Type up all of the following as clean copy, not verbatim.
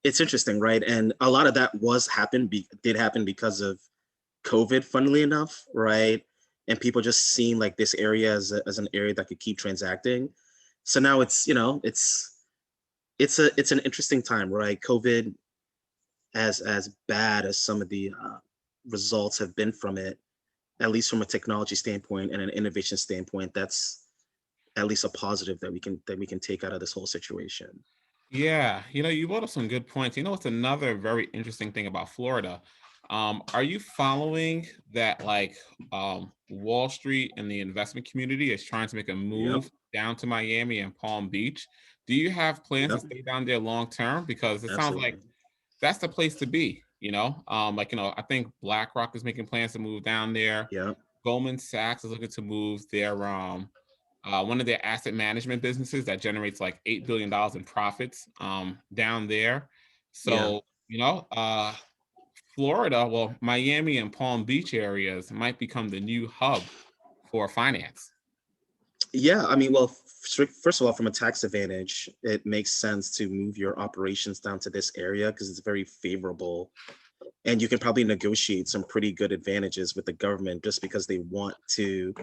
It's interesting, right? And a lot of that did happen because of COVID, funnily enough, right? And people just seeing like this area as an area that could keep transacting. So now it's, it's an interesting time, right? COVID, as bad as some of the results have been from it, at least from a technology standpoint and an innovation standpoint, that's at least a positive that we can take out of this whole situation. Yeah, you brought up some good points. What's another very interesting thing about Florida? Are you following that Wall Street and the investment community is trying to make a Yep. move down to Miami and Palm Beach? Do you have plans to Yep. stay down there long term? Because it sounds like Absolutely. that's the place to be. I think BlackRock is making plans to move down there. Yep. Goldman Sachs is looking to move their one of their asset management businesses that generates like $8 billion in profits down there. Yeah. So, Florida, well, Miami and Palm Beach areas might become the new hub for finance. Yeah, I mean, well, first of all, from a tax advantage, it makes sense to move your operations down to this area because it's very favorable, and you can probably negotiate some pretty good advantages with the government just because they want to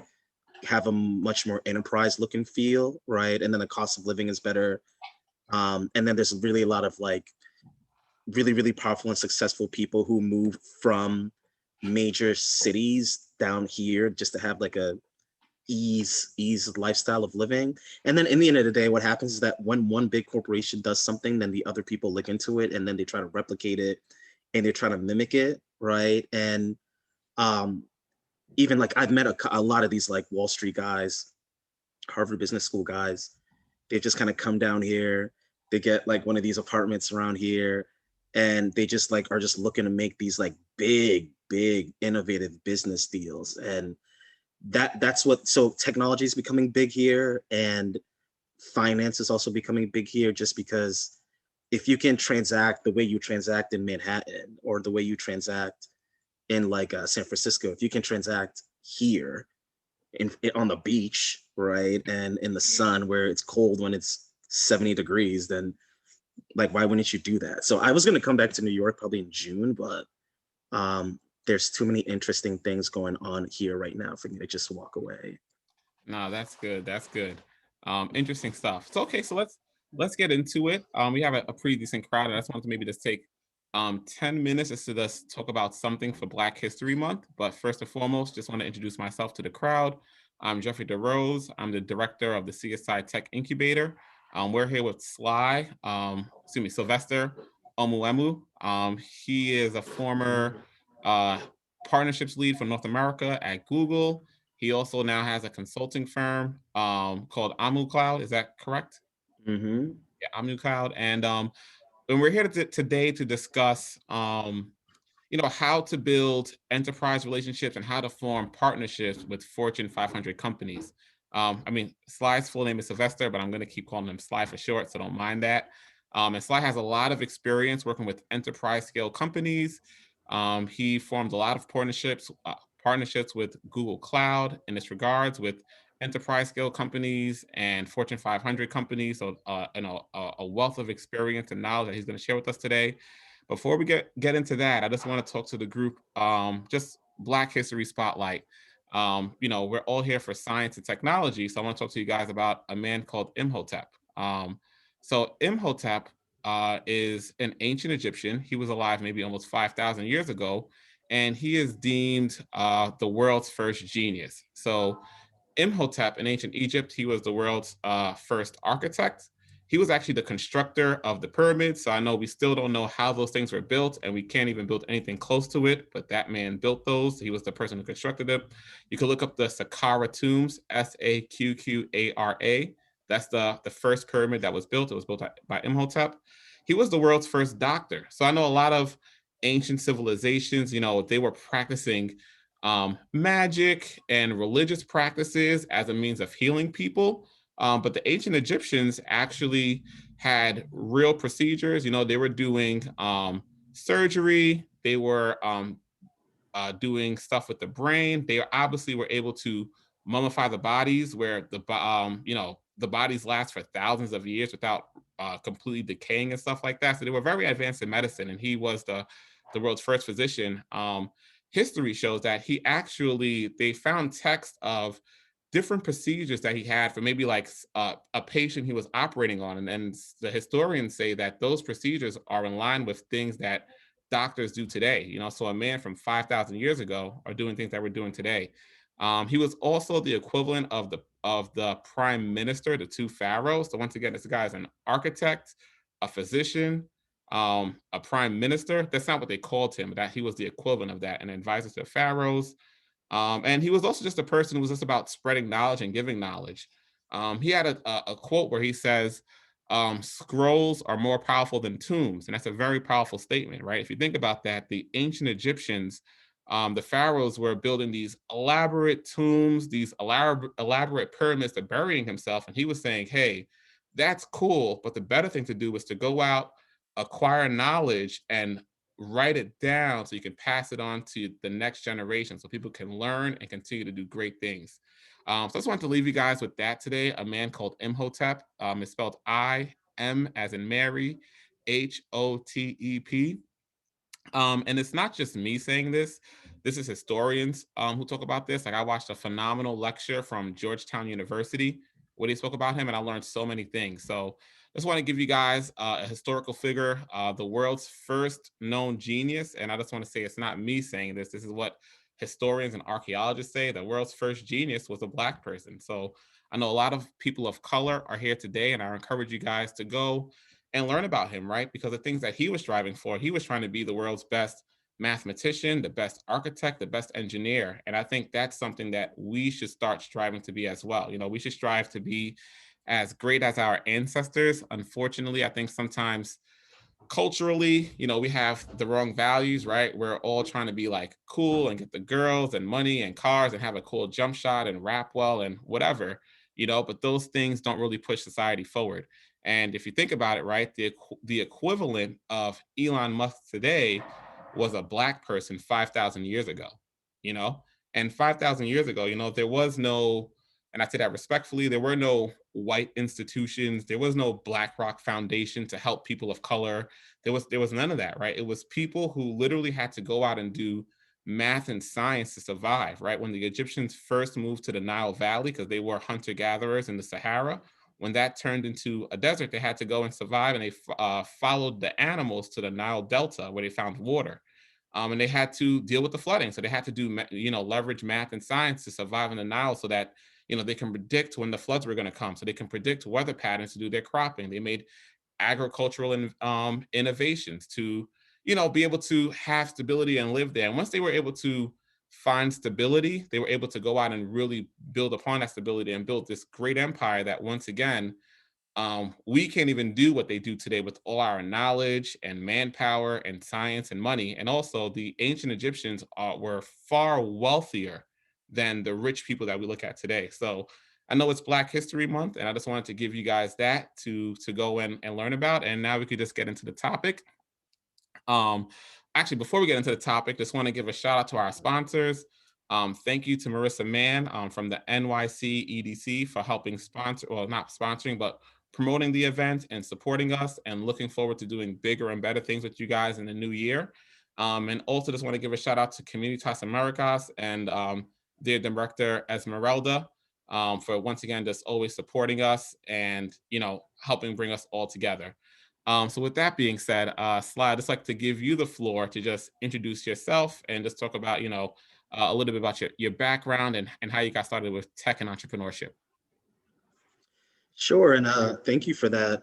have a much more enterprise look and feel, right? And then the cost of living is better. And then there's really a lot of like really, really powerful and successful people who move from major cities down here just to have like a ease lifestyle of living. And then in the end of the day, what happens is that when one big corporation does something, then the other people look into it and then they try to replicate it and they try to mimic it, right? And um even like I've met a lot of these like Wall Street guys, Harvard Business School guys. They've just kind of come down here. They get like one of these apartments around here, and they just like are just looking to make these like big, innovative business deals. And that's what, so technology is becoming big here, and finance is also becoming big here, just because if you can transact the way you transact in Manhattan or the way you transact in like San Francisco, if you can transact here on the beach, right, and in the sun where it's cold when it's 70 degrees, then like why wouldn't you do that? So I was going to come back to New York probably in June, but there's too many interesting things going on here right now for me to just walk away. No, that's good. That's good. Interesting stuff. So okay, so let's get into it. We have a pretty decent crowd, and I just wanted to maybe just take 10 minutes just to just talk about something for Black History Month. But first and foremost, just want to introduce myself to the crowd. I'm Jeffrey DeRose. I'm the director of the CSI Tech Incubator. We're here with Sylvester Omuemu. He is a former uh, partnerships lead for North America at Google. He also now has a consulting firm called Amu Cloud. Is that correct? Hmm. Yeah, Amu Cloud. And we're here today to discuss, how to build enterprise relationships and how to form partnerships with Fortune 500 companies. Sly's full name is Sylvester, but I'm going to keep calling him Sly for short, so don't mind that. And Sly has a lot of experience working with enterprise scale companies. He formed a lot of partnerships with Google Cloud in this regards with enterprise scale companies and Fortune 500 companies. So, a wealth of experience and knowledge that he's going to share with us today. Before we get into that, I just want to talk to the group, just Black History Spotlight. We're all here for science and technology, so I want to talk to you guys about a man called Imhotep. So Imhotep is an ancient Egyptian. He was alive maybe almost 5,000 years ago, and he is deemed the world's first genius. So Imhotep in ancient Egypt, he was the world's first architect. He was actually the constructor of the pyramids. So I know we still don't know how those things were built, and we can't even build anything close to it. But that man built those. He was the person who constructed them. You can look up the Saqqara tombs, Saqara. That's the first pyramid that was built. It was built by Imhotep. He was the world's first doctor. So I know a lot of ancient civilizations, they were practicing magic and religious practices as a means of healing people. But the ancient Egyptians actually had real procedures. They were doing surgery. They were doing stuff with the brain. They obviously were able to mummify the bodies, where the bodies last for thousands of years without completely decaying and stuff like that. So they were very advanced in medicine, and he was the world's first physician. History shows that they found text of different procedures that he had for maybe like a patient he was operating on, and the historians say that those procedures are in line with things that doctors do today. So a man from 5,000 years ago are doing things that we're doing today. He was also the equivalent of the prime minister, the two pharaohs. So once again, this guy is an architect, a physician, a prime minister. That's not what they called him, but that he was the equivalent of that, an advisor to pharaohs. And he was also just a person who was just about spreading knowledge and giving knowledge. He had a quote where he says, scrolls are more powerful than tombs. And that's a very powerful statement, right? If you think about that, the ancient Egyptians, the pharaohs were building these elaborate tombs, these elaborate pyramids to burying himself. And he was saying, hey, that's cool, but the better thing to do is to go out, acquire knowledge, and write it down so you can pass it on to the next generation so people can learn and continue to do great things. So I just wanted to leave you guys with that today. A man called Imhotep. It's spelled I-M as in Mary, H-O-T-E-P. And it's not just me saying this. This is historians who talk about this. Like I watched a phenomenal lecture from Georgetown University where they spoke about him, and I learned so many things. So I just want to give you guys a historical figure, the world's first known genius. And I just want to say it's not me saying this. This is what historians and archaeologists say. The world's first genius was a Black person. So I know a lot of people of color are here today, and I encourage you guys to go and learn about him, right? Because the things that he was striving for, he was trying to be the world's best mathematician, the best architect, the best engineer. And I think that's something that we should start striving to be as well. We should strive to be as great as our ancestors. Unfortunately, I think sometimes culturally, we have the wrong values, right? We're all trying to be like cool and get the girls and money and cars and have a cool jump shot and rap well and whatever, but those things don't really push society forward. And if you think about it, right, the equivalent of Elon Musk today was a Black person 5,000 years ago, you know, and 5,000 years ago, there was no, and I say that respectfully, there were no white institutions. There was no BlackRock Foundation to help people of color. There was none of that, right? It was people who literally had to go out and do math and science to survive, right? When the Egyptians first moved to the Nile Valley, because they were hunter-gatherers in the Sahara, when that turned into a desert, they had to go and survive, and they followed the animals to the Nile Delta where they found water. And they had to deal with the flooding. So they had to do, leverage math and science to survive in the Nile so that, they can predict when the floods were going to come. So they can predict weather patterns to do their cropping. They made agricultural innovations to, be able to have stability and live there. And once they were able to find stability, they were able to go out and really build upon that stability and build this great empire that, once again, we can't even do what they do today with all our knowledge and manpower and science and money. And also, the ancient Egyptians were far wealthier than the rich people that we look at today. So I know it's Black History Month, and I just wanted to give you guys that to go in and learn about. And now we could just get into the topic. Actually, before we get into the topic, just want to give a shout out to our sponsors. Thank you to Marissa Mann from the NYC EDC for helping sponsor, well, not sponsoring, but promoting the event and supporting us, and looking forward to doing bigger and better things with you guys in the new year. And also just want to give a shout out to Comunitas Americas and their director Esmeralda for once again just always supporting us and helping bring us all together. So with that being said, Sly, I'd just like to give you the floor to just introduce yourself and just talk about, a little bit about your background and how you got started with tech and entrepreneurship. Sure, and thank you for that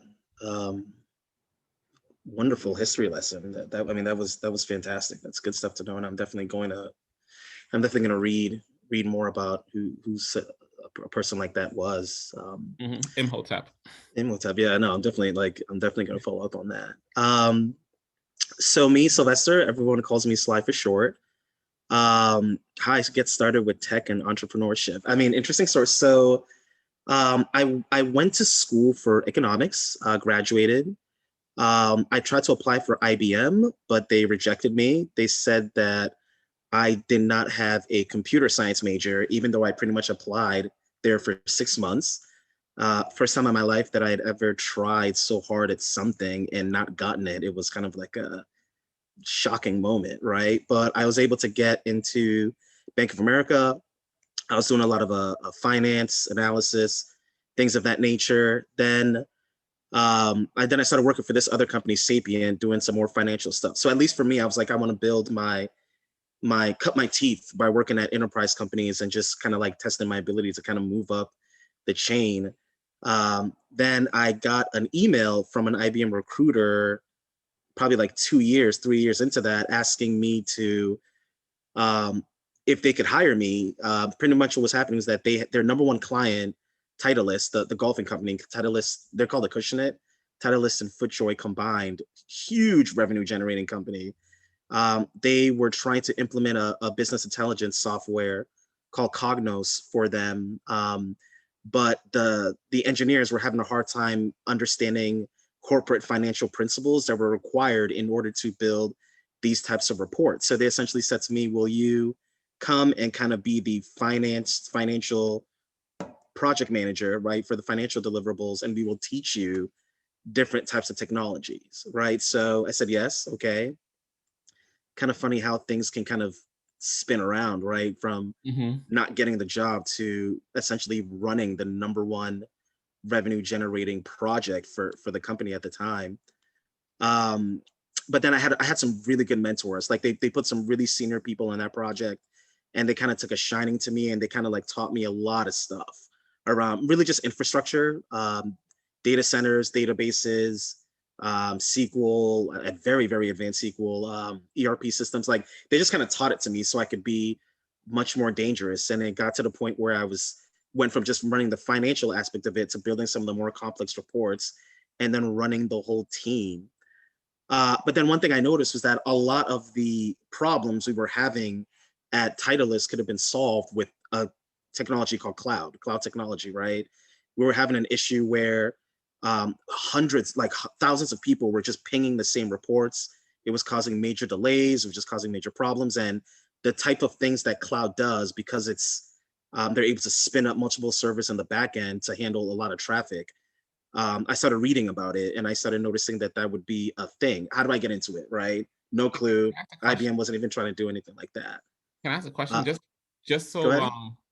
wonderful history lesson. That was fantastic. That's good stuff to know, and I'm definitely going to read more about who's a person like that was. Imhotep. Imhotep, yeah, no, I'm definitely going to follow up on that. So me, Sylvester, everyone calls me Sly for short. How I get started with tech and entrepreneurship. I mean, interesting story. So I went to school for economics, graduated. I tried to apply for IBM, but they rejected me. They said that I did not have a computer science major, even though I pretty much applied there for 6 months. First time in my life that I had ever tried so hard at something and not gotten it. It was kind of like a shocking moment, right? But I was able to get into Bank of America. I was doing a lot of finance analysis, things of that nature. Then I started working for this other company, Sapient, doing some more financial stuff. So at least for me, I was like, I want to build my cut my teeth by working at enterprise companies and just kind of like testing my ability to kind of move up the chain. Then I got an email from an IBM recruiter, probably like 2 years, 3 years into that, asking me to um, if they could hire me. Pretty much what was happening was that their number one client, Titleist, the golfing company, Titleist, they're called a Cushionet, Titleist and FootJoy combined, huge revenue generating company. They were trying to implement a business intelligence software called Cognos for them. But the engineers were having a hard time understanding corporate financial principles that were required in order to build these types of reports. So they essentially said to me, will you come and kind of be the financial project manager, right, for the financial deliverables, and we will teach you different types of technologies, right? So I said, yes, okay. Kind of funny how things can kind of spin around, right? From Mm-hmm. not getting the job to essentially running the number one revenue generating project for the company at the time. Um, but then I had some really good mentors. Like they put some really senior people in that project, and they kind of took a shining to me, and they kind of like taught me a lot of stuff around really just infrastructure, data centers, databases, SQL, a very very advanced SQL, ERP systems. Like they just kind of taught it to me so I could be much more dangerous. And it got to the point where I went from just running the financial aspect of it to building some of the more complex reports, and then running the whole team. But then one thing I noticed was that a lot of the problems we were having at Titleist could have been solved with a technology called cloud technology, right? We were having an issue where hundreds, like thousands of people were just pinging the same reports. It was causing major delays. It was just causing major problems. And the type of things that cloud does, because they're able to spin up multiple servers in the back end to handle a lot of traffic. I started reading about it, and I started noticing that that would be a thing. How do I get into it? Right? No Can clue. I ask a IBM question? wasn't even trying to do anything like that. Can I ask a question? Uh, Just Go so ahead.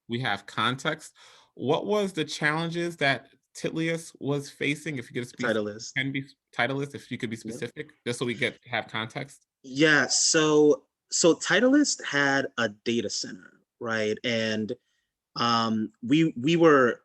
we have context. What was the challenges that Titlius was facing? If you could speak, Title is. can be Titleist, if you could be Yeah. specific, just so we get have context. Yeah. So Titleist had a data center, right? And we were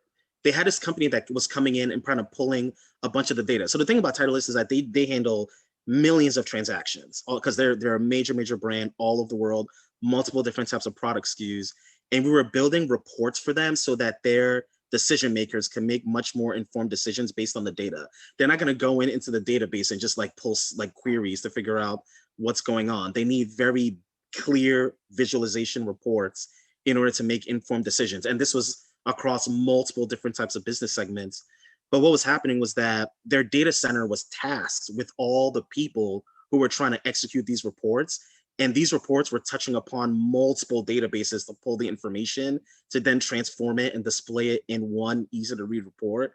they had this company that was coming in and kind of pulling a bunch of the data. So the thing about Titleist is that they handle millions of transactions because they're a major brand all over the world, multiple different types of product SKUs, and we were building reports for them so that their decision makers can make much more informed decisions based on the data. They're not going to go into the database and just like pull like queries to figure out what's going on. They need very clear visualization reports in order to make informed decisions. And this was across multiple different types of business segments. But what was happening was that their data center was tasked with all the people who were trying to execute these reports. And these reports were touching upon multiple databases to pull the information to then transform it and display it in one easy to read report.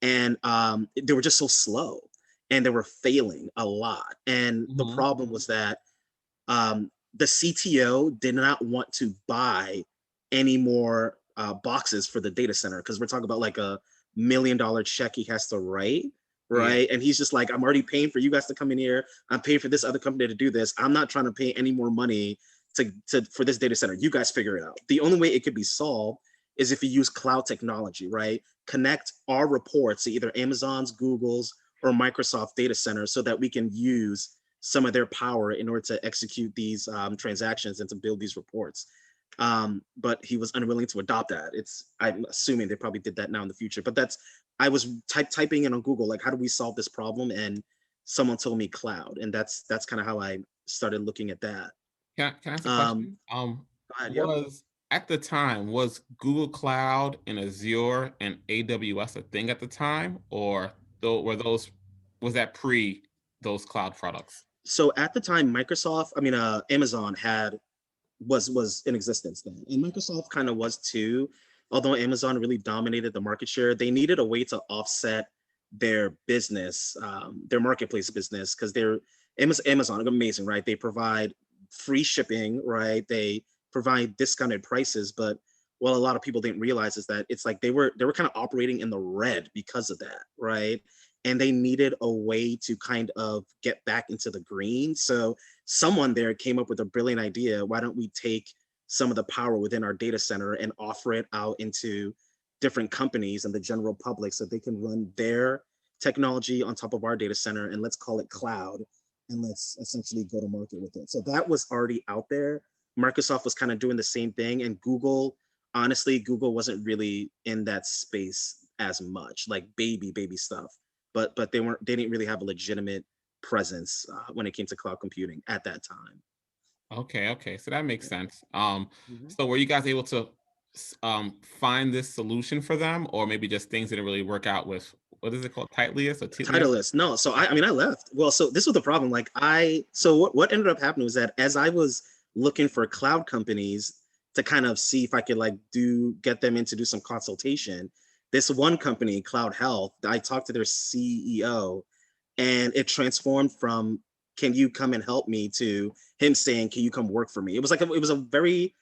And they were just so slow, and they were failing a lot. And the Mm-hmm. problem was that the CTO did not want to buy any more boxes for the data center because we're talking about like $1 million check he has to write, Yeah. right? And he's just like, I'm already paying for you guys to come in here. I'm paying for this other company to do this. I'm not trying to pay any more money for this data center. You guys figure it out. The only way it could be solved is if you use cloud technology, right? Connect our reports to either Amazon's, Google's, or Microsoft data centers so that we can use some of their power in order to execute these transactions and to build these reports. But he was unwilling to adopt that. I'm assuming they probably did that now in the future. But I was typing in on Google, like, how do we solve this problem? And someone told me cloud, and that's kind of how I started looking at that. Can I ask a Um, question? Go ahead, yep. Was at the time was Google Cloud and Azure and AWS a thing at the time, or though were those was that pre those cloud products? So at the time, Amazon was in existence then, and Microsoft kind of was too. although Amazon really dominated the market share, they needed a way to offset their business, their marketplace business, because they're Amazon, amazing, right? They provide free shipping, right? They provide discounted prices, but what a lot of people didn't realize is that it's like they were kind of operating in the red because of that, right? And they needed a way to kind of get back into the green. So someone there came up with a brilliant idea. Why don't we take some of the power within our data center and offer it out into different companies and the general public so they can run their technology on top of our data center, and let's call it cloud, and let's essentially go to market with it. So that was already out there. Microsoft was kind of doing the same thing, and Google, honestly, Google wasn't really in that space as much, like baby stuff. But they didn't really have a legitimate presence when it came to cloud computing at that time. Okay, so that makes sense. Mhm. So were you guys able to find this solution for them, or maybe just things didn't really work out with, what is it called, Titleist or Titleist? Titleist. No, so I mean I left. Well, so this was the problem. Like so what ended up happening was that as I was looking for cloud companies to kind of see if I could like get them in to do some consultation, this one company, Cloud Health, I talked to their CEO, and it transformed from "Can you come and help me?" to him saying, "Can you come work for me?" It was it was a very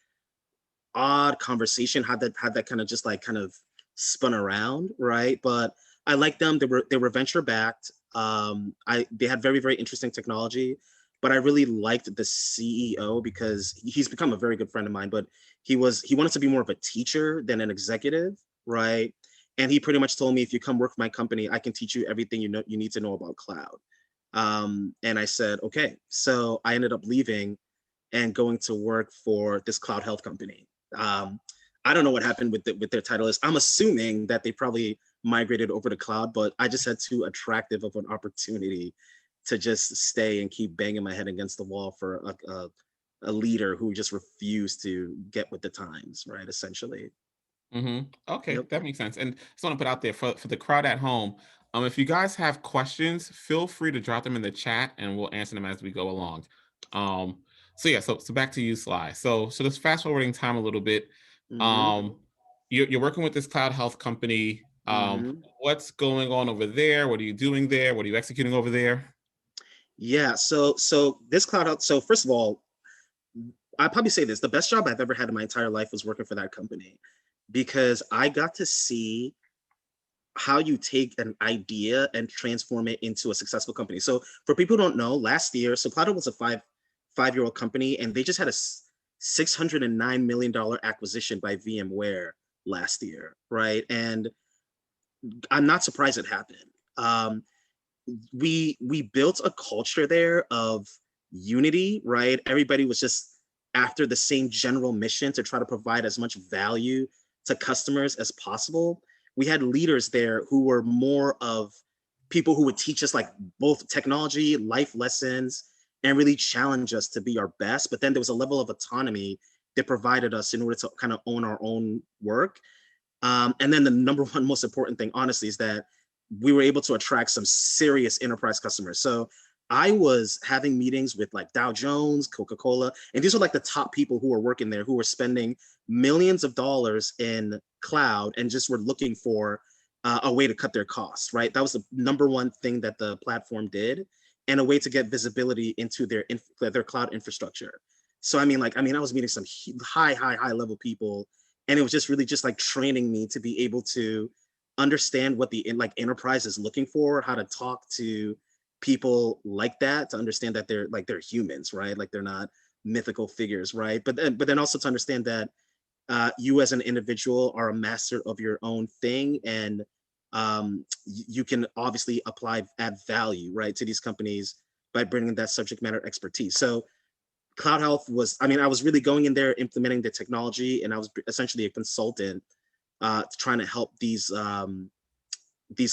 odd conversation, had that kind of just like kind of spun around, right? But I like them. They were venture backed. They had very interesting technology, but I really liked the CEO because he's become a very good friend of mine. But he wanted to be more of a teacher than an executive, right? And he pretty much told me, if you come work for my company, I can teach you everything you need to know about cloud. And I said, okay. So I ended up leaving and going to work for this cloud health company. Um, I don't know what happened with their title is. I'm assuming that they probably migrated over to cloud, but I just had too attractive of an opportunity to just stay and keep banging my head against the wall for a leader who just refused to get with the times, right? Essentially. Okay, Yep. that makes sense. And just want to put out there for the crowd at home. If you guys have questions, feel free to drop them in the chat, and we'll answer them as we go along. Um, so yeah, so back to you, Sly. So just fast forwarding time a little bit. Hmm. Um, you're working with this cloud health company. Hmm. What's going on over there? What are you doing there? What are you executing over there? Yeah. So this cloud health. So first of all, I'd probably say this: the best job I've ever had in my entire life was working for that company, because I got to see how you take an idea and transform it into a successful company. So for people who don't know, last year, so Plata was a five-year old company, and they just had a $609 million acquisition by VMware last year, right? And I'm not surprised it happened. Um, we built a culture there of unity, right? Everybody was just after the same general mission to try to provide as much value to customers as possible. We had leaders there who were more of people who would teach us like both technology, life lessons, and really challenge us to be our best. But then there was a level of autonomy that provided us in order to kind of own our own work. And then the number one most important thing, honestly, is that we were able to attract some serious enterprise customers. So I was having meetings with like Dow Jones, Coca-Cola, and these are like the top people who were working there, who were spending millions of dollars in cloud and just were looking for a way to cut their costs, right? That was the number one thing that the platform did, and a way to get visibility into their cloud infrastructure. So I was meeting some high level people, and it was just really just like training me to be able to understand what the like enterprise is looking for, how to talk to people like that, to understand that they're humans, right? Like they're not mythical figures, right? But then also to understand that you as an individual are a master of your own thing, and you can obviously add value, right, to these companies by bringing that subject matter expertise. So Cloud Health was, I was really going in there implementing the technology, and I was essentially a consultant trying to help these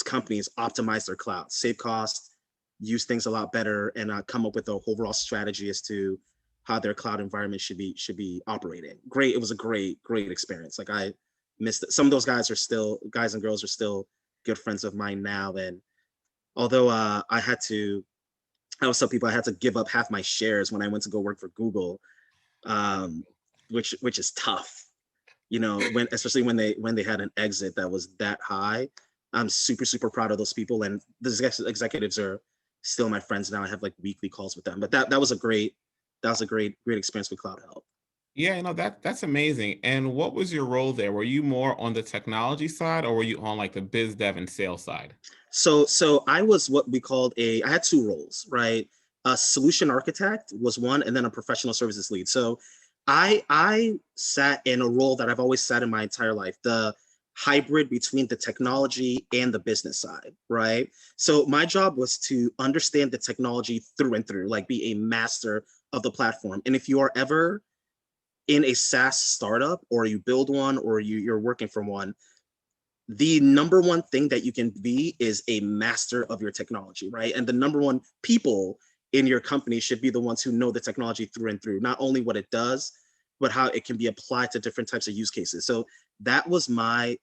companies optimize their cloud, save costs, use things a lot better, and come up with a overall strategy as to how their cloud environment should be operating. Great, it was a great experience. Like I missed it. Some of those guys and girls are still good friends of mine now. And although I always tell people I had to give up half my shares when I went to go work for Google, um, which is tough. you know, especially when they had an exit that was that high. I'm super, super proud of those people. And the executives are still my friends now. I have like weekly calls with them. But that was a great experience with Cloud Health. Yeah, that's amazing. And what was your role there? Were you more on the technology side, or were you on like the biz dev and sales side? So I was what we called I had two roles, right? A solution architect was one, and then a professional services lead. So I sat in a role that I've always sat in my entire life, the hybrid between the technology and the business side, right? So my job was to understand the technology through and through, like be a master of the platform. And if you are ever in a SaaS startup, or you build one, or you're working from one, the number one thing that you can be is a master of your technology, right? And the number one people in your company should be the ones who know the technology through and through, not only what it does, but how it can be applied to different types of use cases. So that was my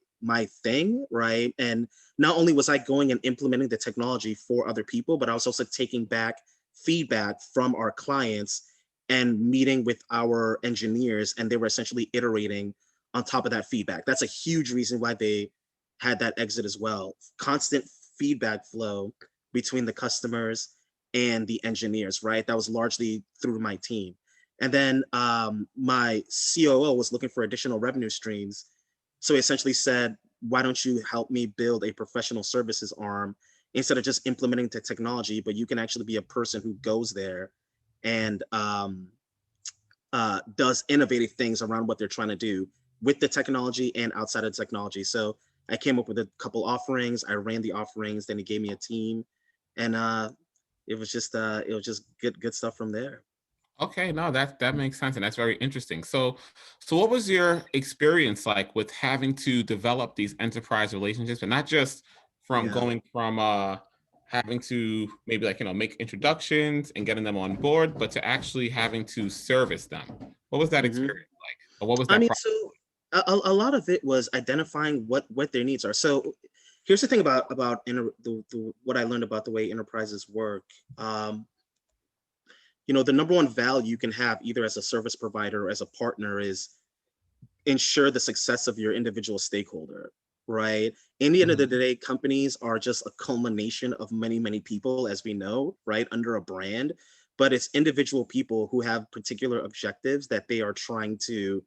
thing, right? And not only was I going and implementing the technology for other people, but I was also taking back feedback from our clients and meeting with our engineers, and they were essentially iterating on top of that feedback. That's a huge reason why they had that exit as well. Constant feedback flow between the customers and the engineers, right? That was largely through my team. And then my COO was looking for additional revenue streams. So he essentially said, why don't you help me build a professional services arm instead of just implementing the technology, but you can actually be a person who goes there and does innovative things around what they're trying to do with the technology and outside of the technology. So I came up with a couple offerings. I ran the offerings. Then he gave me a team, and it was just good stuff from there. Okay, no, that makes sense, and that's very interesting. So what was your experience like with having to develop these enterprise relationships, and not just from Yeah. going from having to maybe like make introductions and getting them on board, but to actually having to service them? What was that hmm experience like, or what was I that mean, process? so a lot of it was identifying what their needs are. So here's the thing about what I learned about the way enterprises work. Um, the number one value you can have either as a service provider or as a partner is ensure the success of your individual stakeholder, right? In the end of the Mhm. day, companies are just a culmination of many, many people, as we know, right, under a brand. But it's individual people who have particular objectives that they are trying to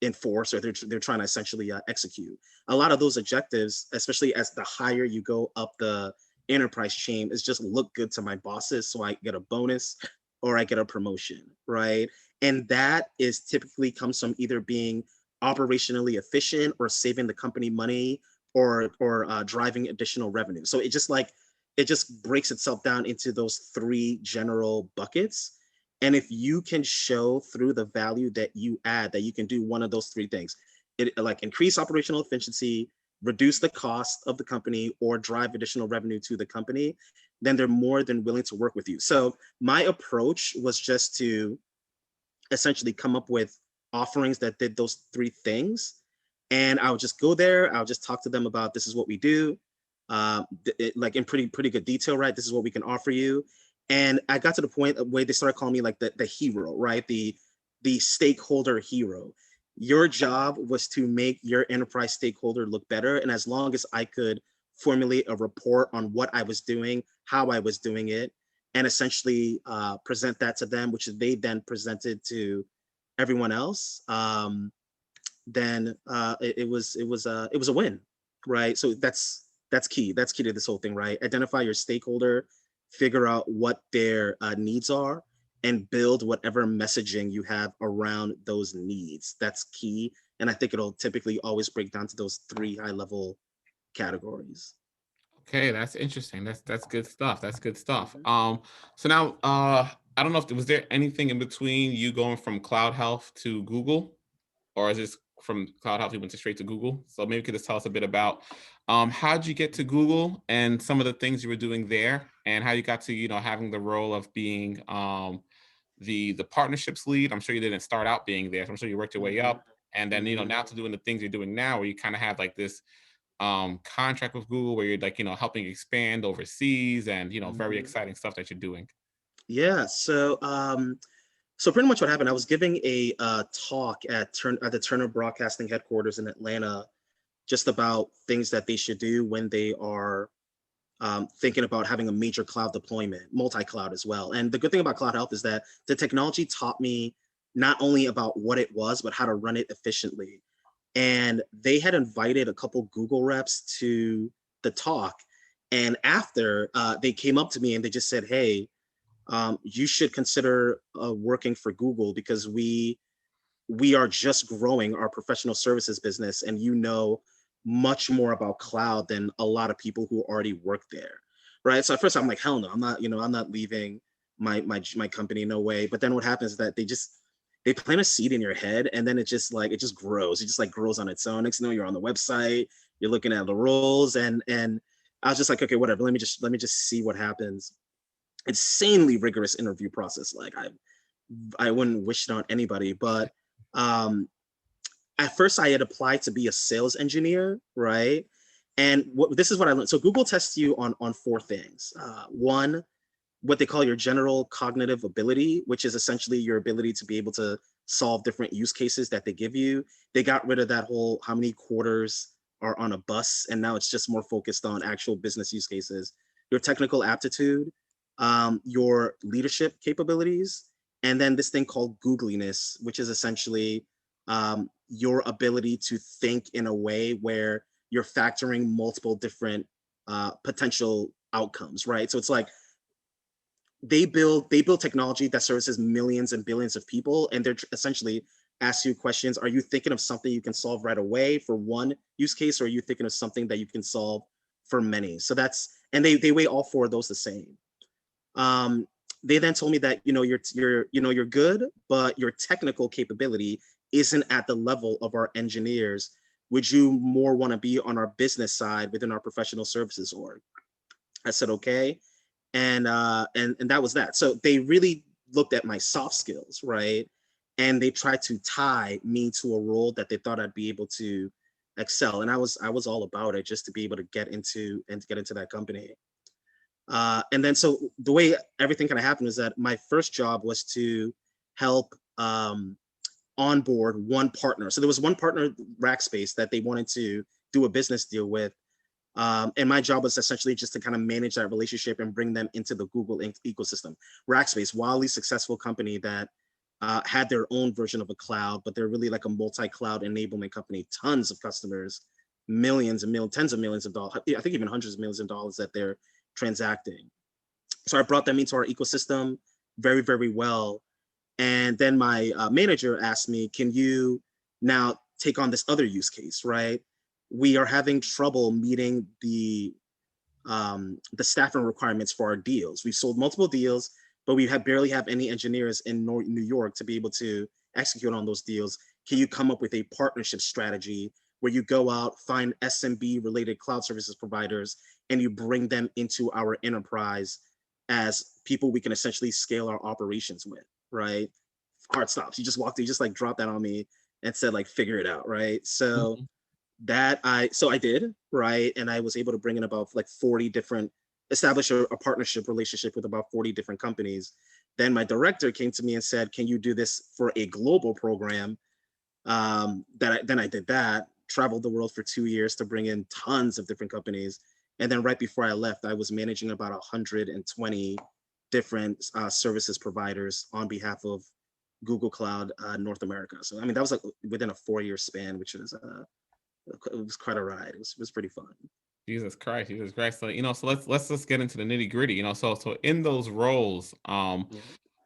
enforce, or they're trying to essentially execute. A lot of those objectives, especially as the higher you go up the enterprise chain, is just look good to my bosses so I get a bonus or I get a promotion, right? And that is typically comes from either being operationally efficient or saving the company money, or driving additional revenue. So it just breaks itself down into those three general buckets. And if you can show through the value that you add that you can do one of those three things, it like increase operational efficiency, reduce the cost of the company, or drive additional revenue to the company, then they're more than willing to work with you. So my approach was just to essentially come up with offerings that did those three things. And I would just go there. I'll just talk to them about this is what we do, like in pretty good detail, right? This is what we can offer you. And I got to the point where they started calling me like the hero, right? The stakeholder hero. Your job was to make your enterprise stakeholder look better. And as long as I could formulate a report on what I was doing, how I was doing it, and essentially present that to them, which they then presented to everyone else, then it was a win, right? So that's key. That's key to this whole thing, right? Identify your stakeholder, figure out what their needs are, and build whatever messaging you have around those needs. That's key, and I think it'll typically always break down to those three high level categories. Okay, that's interesting. That's good stuff. That's good stuff. Mhm. So now I don't know if was there anything in between you going from Cloud Health to Google, or is this from Cloud Health you went straight to Google? So maybe you could just tell us a bit about how did you get to Google and some of the things you were doing there, and how you got to having the role of being the partnerships lead. I'm sure you didn't start out being there, so I'm sure you worked your way Mhm. up, and then Mhm. now to doing the things you're doing now, where you kind of have like this contract with Google where you're like, helping expand overseas, and very Mhm. exciting stuff that you're doing. Yeah. So So pretty much what happened, I was giving a talk at the Turner Broadcasting headquarters in Atlanta, just about things that they should do when they are thinking about having a major cloud deployment, multi-cloud as well. And the good thing about Cloud Health is that the technology taught me not only about what it was, but how to run it efficiently. And they had invited a couple Google reps to the talk. And after, they came up to me and they just said, hey, you should consider working for Google, because we are just growing our professional services business, and you know much more about cloud than a lot of people who already work there, right? So at first I'm like, hell no, I'm not, I'm not leaving my company, no way. But then what happens is that they plant a seed in your head, and then it just grows. It just like grows on its own. Next thing you know, you're on the website, you're looking at the roles, and I was just like, okay, whatever. Let me just see what happens. Insanely rigorous interview process. Like I wouldn't wish it on anybody, but um, at first I had applied to be a sales engineer, right? And this is what I learned. So Google tests you on four things. One, what they call your general cognitive ability, which is essentially your ability to be able to solve different use cases that they give you. They got rid of that whole how many quarters are on a bus, and now it's just more focused on actual business use cases. Your technical aptitude, your leadership capabilities, and then this thing called googliness, which is essentially your ability to think in a way where you're factoring multiple different potential outcomes, right? So it's like they build technology that services millions and billions of people, and they're essentially ask you questions. Are you thinking of something you can solve right away for one use case, or are you thinking of something that you can solve for many? So that's, and they weigh all four of those the same. Um, they then told me that you're good, but your technical capability isn't at the level of our engineers. Would you more want to be on our business side within our professional services org? I said okay, and that was that. So they really looked at my soft skills, right? And they tried to tie me to a role that they thought I'd be able to excel. And I was all about it, just to be able to get into that company. And then so the way everything kind of happened is that my first job was to help onboard one partner. So there was one partner, Rackspace, that they wanted to do a business deal with. And my job was essentially just to kind of manage that relationship and bring them into the Google ecosystem. Rackspace, wildly successful company that had their own version of a cloud, but they're really like a multi-cloud enablement company. Tons of customers, millions and millions, tens of millions of dollars. I think even hundreds of millions of dollars that they're transacting. So I brought them into our ecosystem very, very well. And then my manager asked me, can you now take on this other use case, right? We are having trouble meeting the staffing requirements for our deals. We've sold multiple deals, but we barely have any engineers in New York to be able to execute on those deals. Can you come up with a partnership strategy where you go out, find SMB related cloud services providers, and you bring them into our enterprise as people we can essentially scale our operations with, right? Hard stops. You just like dropped that on me and said like, figure it out, right? So Mhm. I did, right? And I was able to bring in about like 40 different, establish a partnership relationship with about 40 different companies. Then my director came to me and said, can you do this for a global program? Then I did that, traveled the world for 2 years to bring in tons of different companies. And then right before I left, I was managing about 120 different services providers on behalf of Google Cloud North America. So I mean, that was like within a 4-year span, which was it was quite a ride. It was pretty fun. Jesus Christ, Jesus Christ. So, so let's just get into the nitty gritty. So in those roles, Yeah.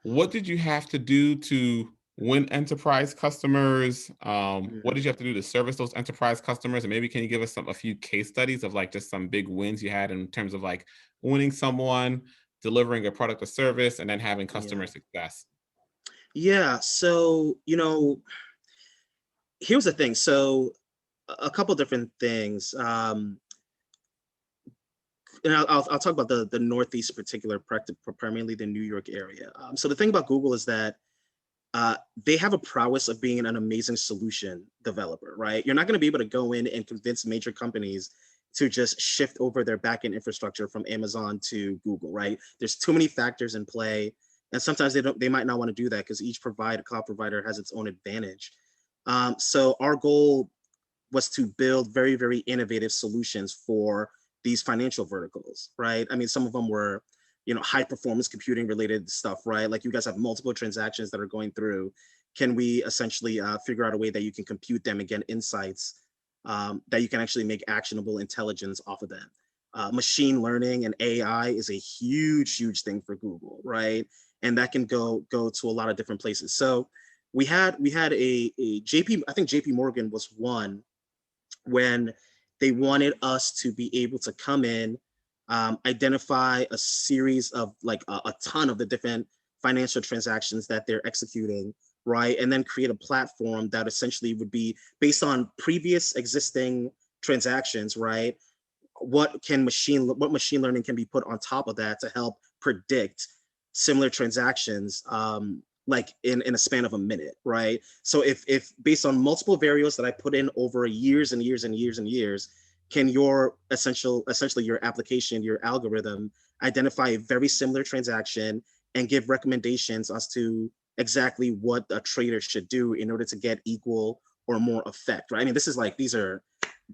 what did you have to do to win enterprise customers? What did Mhm. you have to do to service those enterprise customers? And maybe can you give us a few case studies of like just some big wins you had in terms of like winning someone, delivering a product or service, and then having customer Yeah. success? Yeah. So, here's the thing. So, a couple different things. And I'll talk about the Northeast particular, primarily the New York area. So the thing about Google is that they have a prowess of being an amazing solution developer, right? You're not going to be able to go in and convince major companies to just shift over their backend infrastructure from Amazon to Google, right? There's too many factors in play. And sometimes they might not want to do that because each cloud provider has its own advantage. So our goal was to build very, very innovative solutions for these financial verticals, right? I mean, some of them were, high performance computing related stuff, right? Like you guys have multiple transactions that are going through. Can we essentially figure out a way that you can compute them and get insights that you can actually make actionable intelligence off of them? Machine learning and AI is a huge, huge thing for Google, right? And that can go to a lot of different places. So we had a JP, I think JP Morgan was one when they wanted us to be able to come in, identify a series of like a ton of the different financial transactions that they're executing, right? And then create a platform that essentially would be based on previous existing transactions, right? What machine learning can be put on top of that to help predict similar transactions, like in a span of a minute, right? So if based on multiple variables that I put in over years and years and years and years, can your essentially your application, your algorithm identify a very similar transaction and give recommendations as to exactly what a trader should do in order to get equal or more effect, right? I mean, these are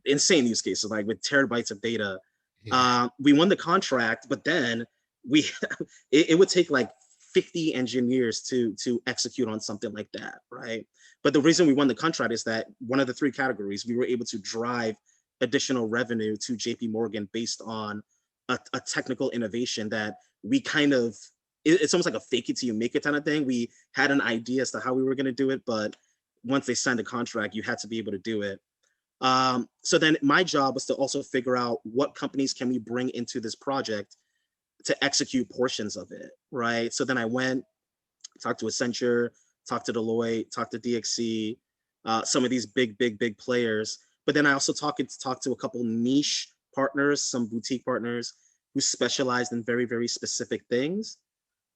insane use cases, like with terabytes of data. Yeah. We won the contract, but then we it would take like 50 engineers to execute on something like that, right? But the reason we won the contract is that one of the three categories, we were able to drive additional revenue to JP Morgan based on a technical innovation that we kind of, it's almost like a fake it till you make it kind of thing. We had an idea as to how we were going to do it, but once they signed the contract, you had to be able to do it. So then my job was to also figure out what companies can we bring into this project to execute portions of it, right? So then I went, talked to Accenture, talked to Deloitte, talked to DXC, some of these big players. But then I also talked to a couple niche partners, some boutique partners who specialized in very, very specific things,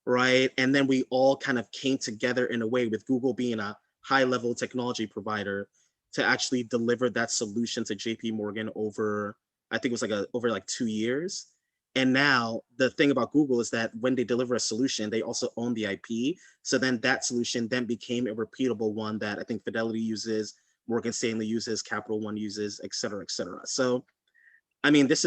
right? And then we all kind of came together in a way, with Google being a high level technology provider, to actually deliver that solution to JP Morgan over, I think it was over like 2 years. And now the thing about Google is that when they deliver a solution, they also own the IP. So then that solution then became a repeatable one that I think Fidelity uses, Morgan Stanley uses, Capital One uses, et cetera, et cetera. So, I mean, it's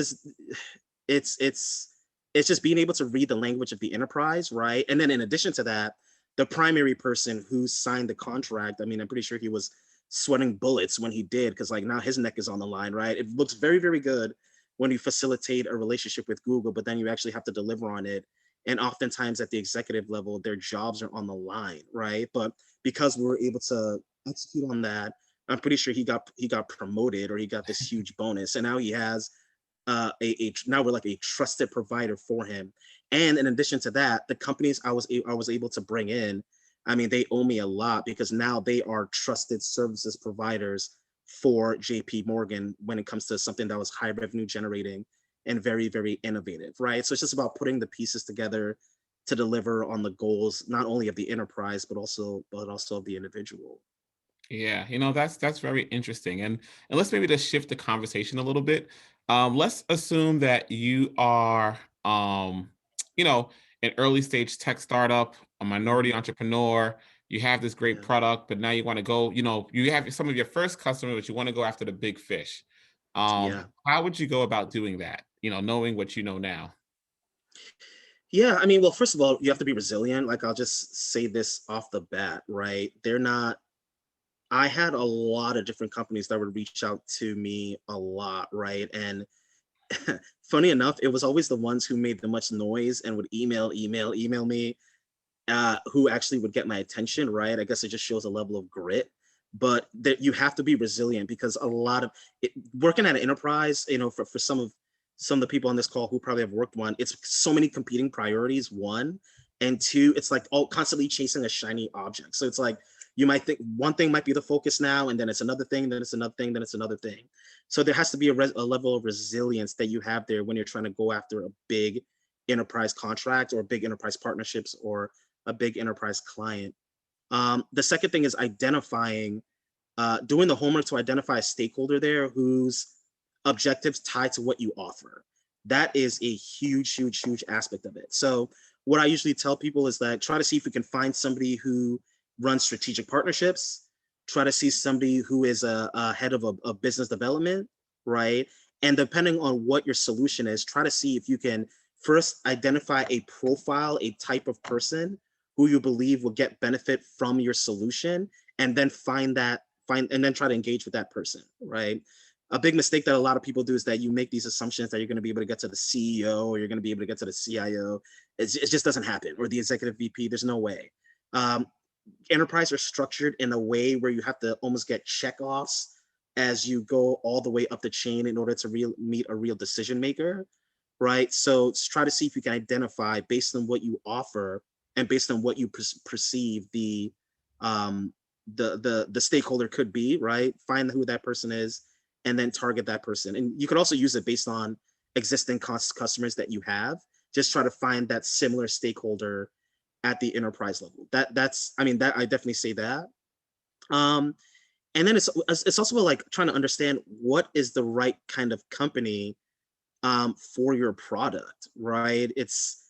it's just being able to read the language of the enterprise, right? And then in addition to that, the primary person who signed the contract, I mean, I'm pretty sure he was sweating bullets when he did, because like now his neck is on the line, right? It looks very, very good when you facilitate a relationship with Google, but then you actually have to deliver on it. And oftentimes at the executive level, their jobs are on the line, right? But because we were able to execute on that, I'm pretty sure he got promoted, or he got this huge bonus, and now he has now we're like a trusted provider for him. And in addition to that, the companies I was able to bring in, I mean, they owe me a lot, because now they are trusted services providers for JP Morgan when it comes to something that was high revenue generating and very, very innovative, right? So it's just about putting the pieces together to deliver on the goals, not only of the enterprise, but also of the individual. Yeah, that's very interesting. And let's maybe just shift the conversation a little bit. Let's assume that you are you know, an early stage tech startup, a minority Mhm. entrepreneur, you have this great Yeah. product, but now you want to go, you have some of your first customers, but you want to go after the big fish. Yeah. How would you go about doing that? Knowing what you know now. Yeah, I mean, well, first of all, you have to be resilient. Like, I'll just say this off the bat, right? They're not, I had a lot of different companies that would reach out to me a lot, right? And funny enough, it was always the ones who made the much noise and would email me, who actually would get my attention, right? I guess it just shows a level of grit. But that you have to be resilient, because a lot of working at an enterprise, for some of the people on this call who probably have worked one, it's so many competing priorities. One, and two, it's like all constantly chasing a shiny object. So it's like you might think one thing might be the focus now, and then it's another thing, then it's another thing, then it's another thing. So there has to be a level of resilience that you have there when you're trying to go after a big enterprise contract or big enterprise partnerships or a big enterprise client. The second thing is identifying, doing the homework to identify a stakeholder there whose objectives tie to what you offer. That is a huge, huge, huge aspect of it. So what I usually tell people is that try to see if you can find somebody who runs strategic partnerships, try to see somebody who is a head of a business development, right? And depending on what your solution is, try to see if you can first identify a profile, a type of person who you believe will get benefit from your solution, and then find and then try to engage with that person, right? A big mistake that a lot of people do is that you make these assumptions that you're going to be able to get to the CEO or you're going to be able to get to the CIO. It just doesn't happen, or the executive VP. There's no way. Um, Enterprise are structured in a way where you have to almost get checkoffs as you go all the way up the chain in order to meet a real decision maker, right? So try to see if you can identify based on what you offer and based on what you perceive um, the stakeholder could be, right? Find who that person is and then target that person. And you could also use it based on existing customers that you have. Just try to find that similar stakeholder at the enterprise level. That's I mean that I definitely say that. Um, and then it's also like trying to understand what is the right kind of company for your product, right? It's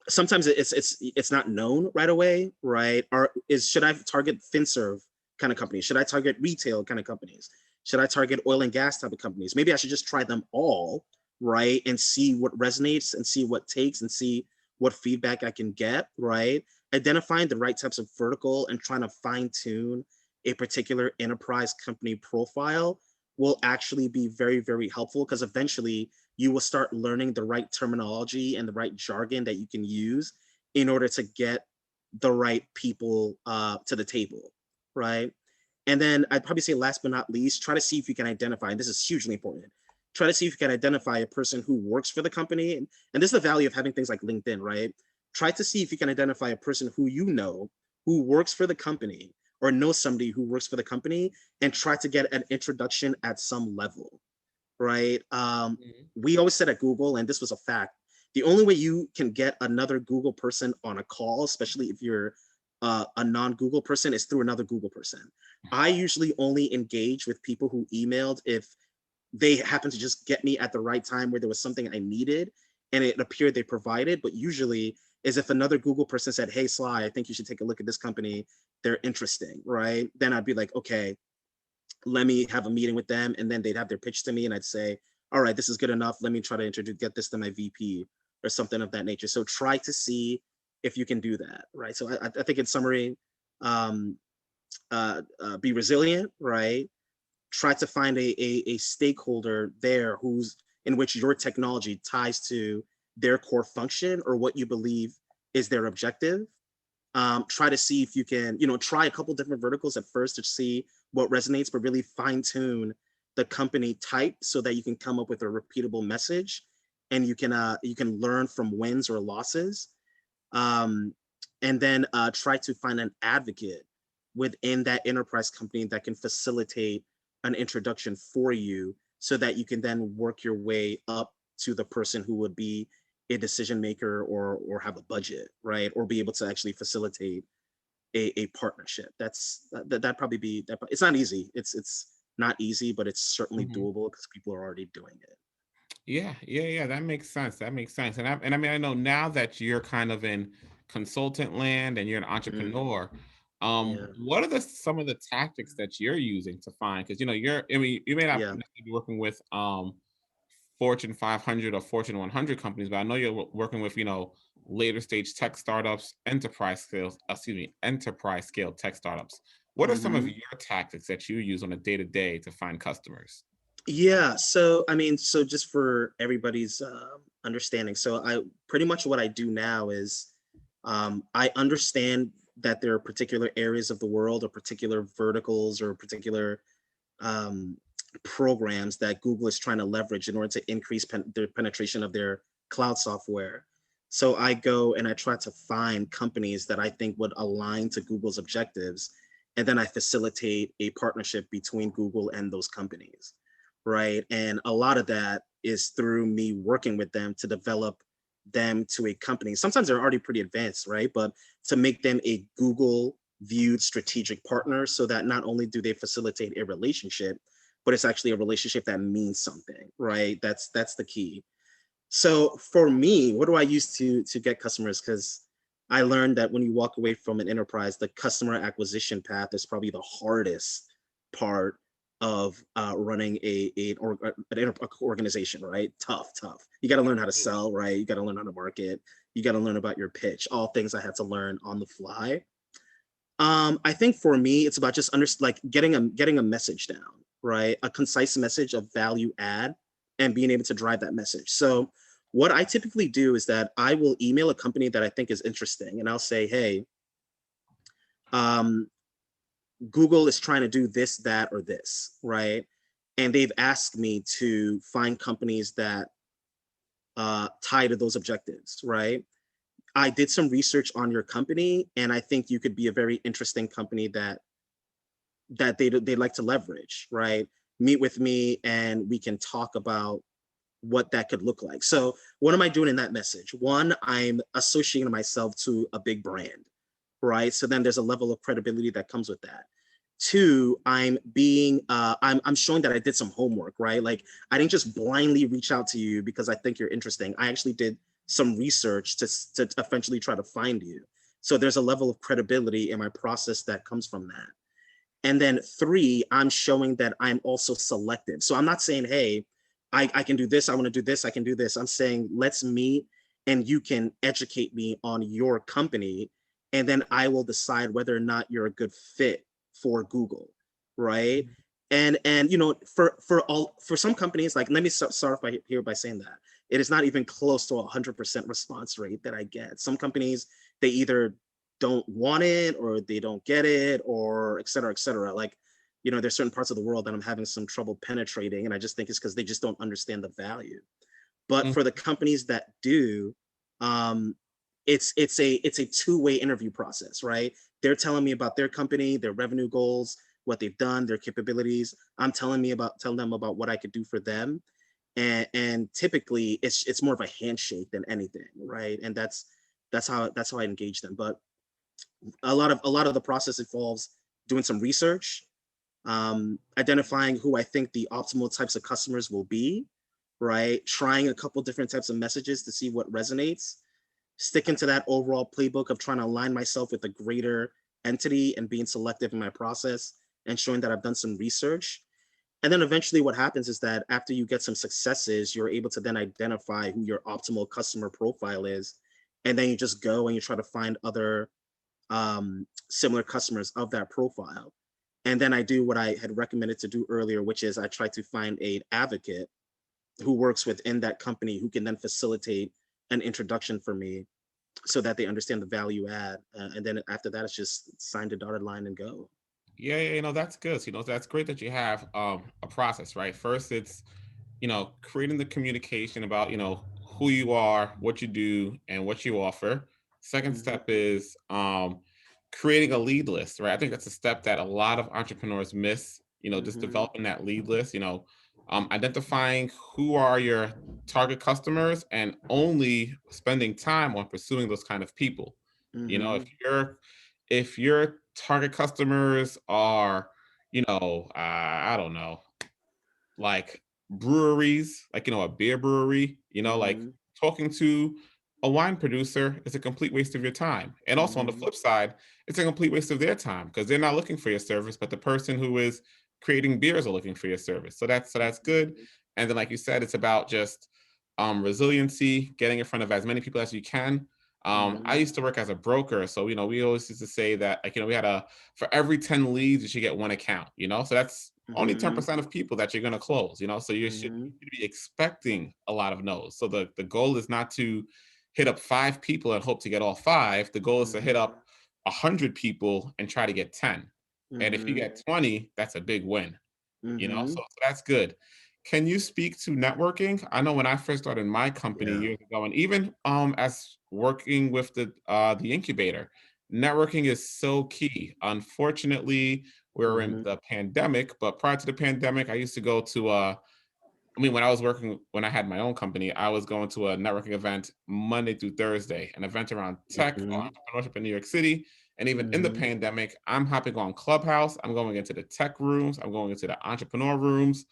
sometimes it's not known right away, right? Or should I target FinServe kind of companies? Should I target retail kind of companies? Should I target oil and gas type of companies? Maybe I should just try them all, right? And see what resonates and see what takes and see what feedback I can get, right? Identifying the right types of vertical and trying to fine tune a particular enterprise company profile will actually be very, very helpful because eventually you will start learning the right terminology and the right jargon that you can use in order to get the right people to the table, right? And then I'd probably say last but not least, try to see if you can identify, and this is hugely important, try to see if you can identify a person who works for the company. And this is the value of having things like LinkedIn, right? Try to see if you can identify a person who you know who works for the company or know somebody who works for the company and try to get an introduction at some level, right? Mhm. We always said at Google, and this was a fact, the only way you can get another Google person on a call, especially if you're a non-Google person, is through another Google person. I usually only engage with people who emailed if they happened to just get me at the right time where there was something I needed and it appeared they provided. But usually is if another Google person said, hey, Sly, I think you should take a look at this company. They're interesting, right? Then I'd be like, okay, let me have a meeting with them. And then they'd have their pitch to me and I'd say, all right, this is good enough. Let me try to get this to my VP or something of that nature. So try to see if you can do that, right? So I think in summary, um, be resilient, right? Try to find a stakeholder there who's in which your technology ties to their core function or what you believe is their objective. Try to see if you can, try a couple different verticals at first to see what resonates, but really fine tune the company type so that you can come up with a repeatable message and you can learn from wins or losses. Um, and then try to find an advocate within that enterprise company that can facilitate an introduction for you so that you can then work your way up to the person who would be a decision maker or have a budget, right? Or be able to actually facilitate a partnership. That probably be that. It's not easy. It's not easy, but it's certainly Mhm. doable because people are already doing it. Yeah, yeah, yeah. That makes sense. That makes sense. And I mean, I know now that you're kind of in consultant land and you're an Mm, entrepreneur, yeah, what are the some of the tactics that you're using to find? Because you're, I mean, you may not yeah. necessarily be working with Fortune 500 or Fortune 100 companies, but I know you're working with later stage tech startups, enterprise scale tech startups. What are some of Hmm. your tactics that you use on a day to day to find customers? Yeah, so I mean, so just for everybody's understanding, so I pretty much what I do now is I understand that there are particular areas of the world or particular verticals or particular um, programs that Google is trying to leverage in order to increase their penetration of their cloud software. So I go and I try to find companies that I think would align to Google's objectives, and then I facilitate a partnership between Google and those companies, right? And a lot of that is through me working with them to develop them to a company. Sometimes they're already pretty advanced, right? But to make them a Google viewed strategic partner so that not only do they facilitate a relationship, but it's actually a relationship that means something, right? That's the key. So for me, what do I use to get customers? Because I learned that when you walk away from an enterprise, the customer acquisition path is probably the hardest part of running an organization, right? Tough, tough. You got to learn how to Absolutely. sell, right? You got to learn how to market. You got to learn about your pitch. All things I had to learn on the fly. I think for me, it's about just like getting a message down, right? A concise message of value add and being able to drive that message. So what I typically do is that I will email a company that I think is interesting, and I'll say, hey, um, Google is trying to do this, that, or this, right? And they've asked me to find companies that tie to those objectives, right? I did some research on your company, and I think you could be a very interesting company that they like to leverage, right? Meet with me and we can talk about what that could look like. So what am I doing in that message? One, I'm associating myself to a big brand, right? So then there's a level of credibility that comes with that. Two, I'm showing that I did some homework, right? Like I didn't just blindly reach out to you because I think you're interesting. I actually did some research to eventually try to find you. So there's a level of credibility in my process that comes from that. And then three, I'm showing that I'm also selective. So I'm not saying, hey, I can do this, I want to do this, I can do this. I'm saying, let's meet and you can educate me on your company. And then I will decide whether or not you're a good fit for Google. Right. And for some companies, like let me start off by saying that it is not even close to 100% response rate that I get. Some companies, they either don't want it or they don't get it or et cetera, et cetera. Like, there's certain parts of the world that I'm having some trouble penetrating. And I just think it's because they just don't understand the value. But for the companies that do, um, it's a two-way interview process, right? They're telling me about their company, their revenue goals, what they've done, their capabilities. I'm telling them about what I could do for them. And typically it's more of a handshake than anything, right? And that's how I engage them. But a lot of the process involves doing some research, identifying who I think the optimal types of customers will be, right? Trying a couple different types of messages to see what resonates, sticking to that overall playbook of trying to align myself with a greater entity and being selective in my process and showing that I've done some research. And then eventually what happens is that after you get some successes, you're able to then identify who your optimal customer profile is. And then you just go and you try to find other similar customers of that profile. And then I do what I had recommended to do earlier, which is I try to find an advocate who works within that company who can then facilitate an introduction for me so that they understand the value add. And then after that, it's just sign the dotted line and go. Yeah, yeah, that's good. That's great that you have a process, right? First, it's creating the communication about who you are, what you do, and what you offer. Second Mhm, step is creating a lead list, right? I think that's a step that a lot of entrepreneurs miss. Just mhm, developing that lead list. Identifying who are your target customers and only spending time on pursuing those kind of people. If mhm, your target customers are, I don't know, like breweries, like a beer brewery, like mhm, talking to a wine producer is a complete waste of your time. And also on the mhm, flip side, it's a complete waste of their time because they're not looking for your service, but the person who is creating beers are looking for your service. So that's good. And then, like you said, it's about just resiliency, getting in front of as many people as you can. I mhm, used to work as a broker, so we always used to say that, like, we had for every 10 leads, you should get one account. So that's only mhm, 10% of people that you're going to close. So you mhm, should be expecting a lot of no's. So the goal is not to hit up 5 people and hope to get all 5. The goal is to hit mhm, up 100 people and try to get 10. And if you mhm, get 20, that's a big win. So mhm. that's good. Can you speak to networking? I know when I first started my company Yeah. years ago, and even as working with the incubator, networking is so key. Unfortunately, we're in Mhm, the pandemic, but prior to the pandemic, I used to go to when I had my own company, I was going to a networking event Monday through Thursday, an event around tech or mhm, entrepreneurship in New York City. And even in the mhm, pandemic, I'm hopping on Clubhouse. I'm going into the tech rooms. I'm going into the entrepreneur rooms.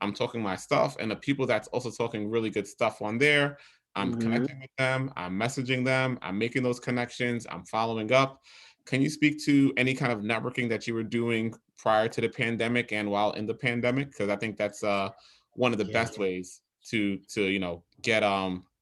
I'm talking my stuff, and the people that's also talking really good stuff on there, I'm Hmm. connecting with them, I'm messaging them, I'm making those connections, I'm following up. Can you speak to any kind of networking that you were doing prior to the pandemic and while in the pandemic? Because I think that's one of the Yeah. best ways to get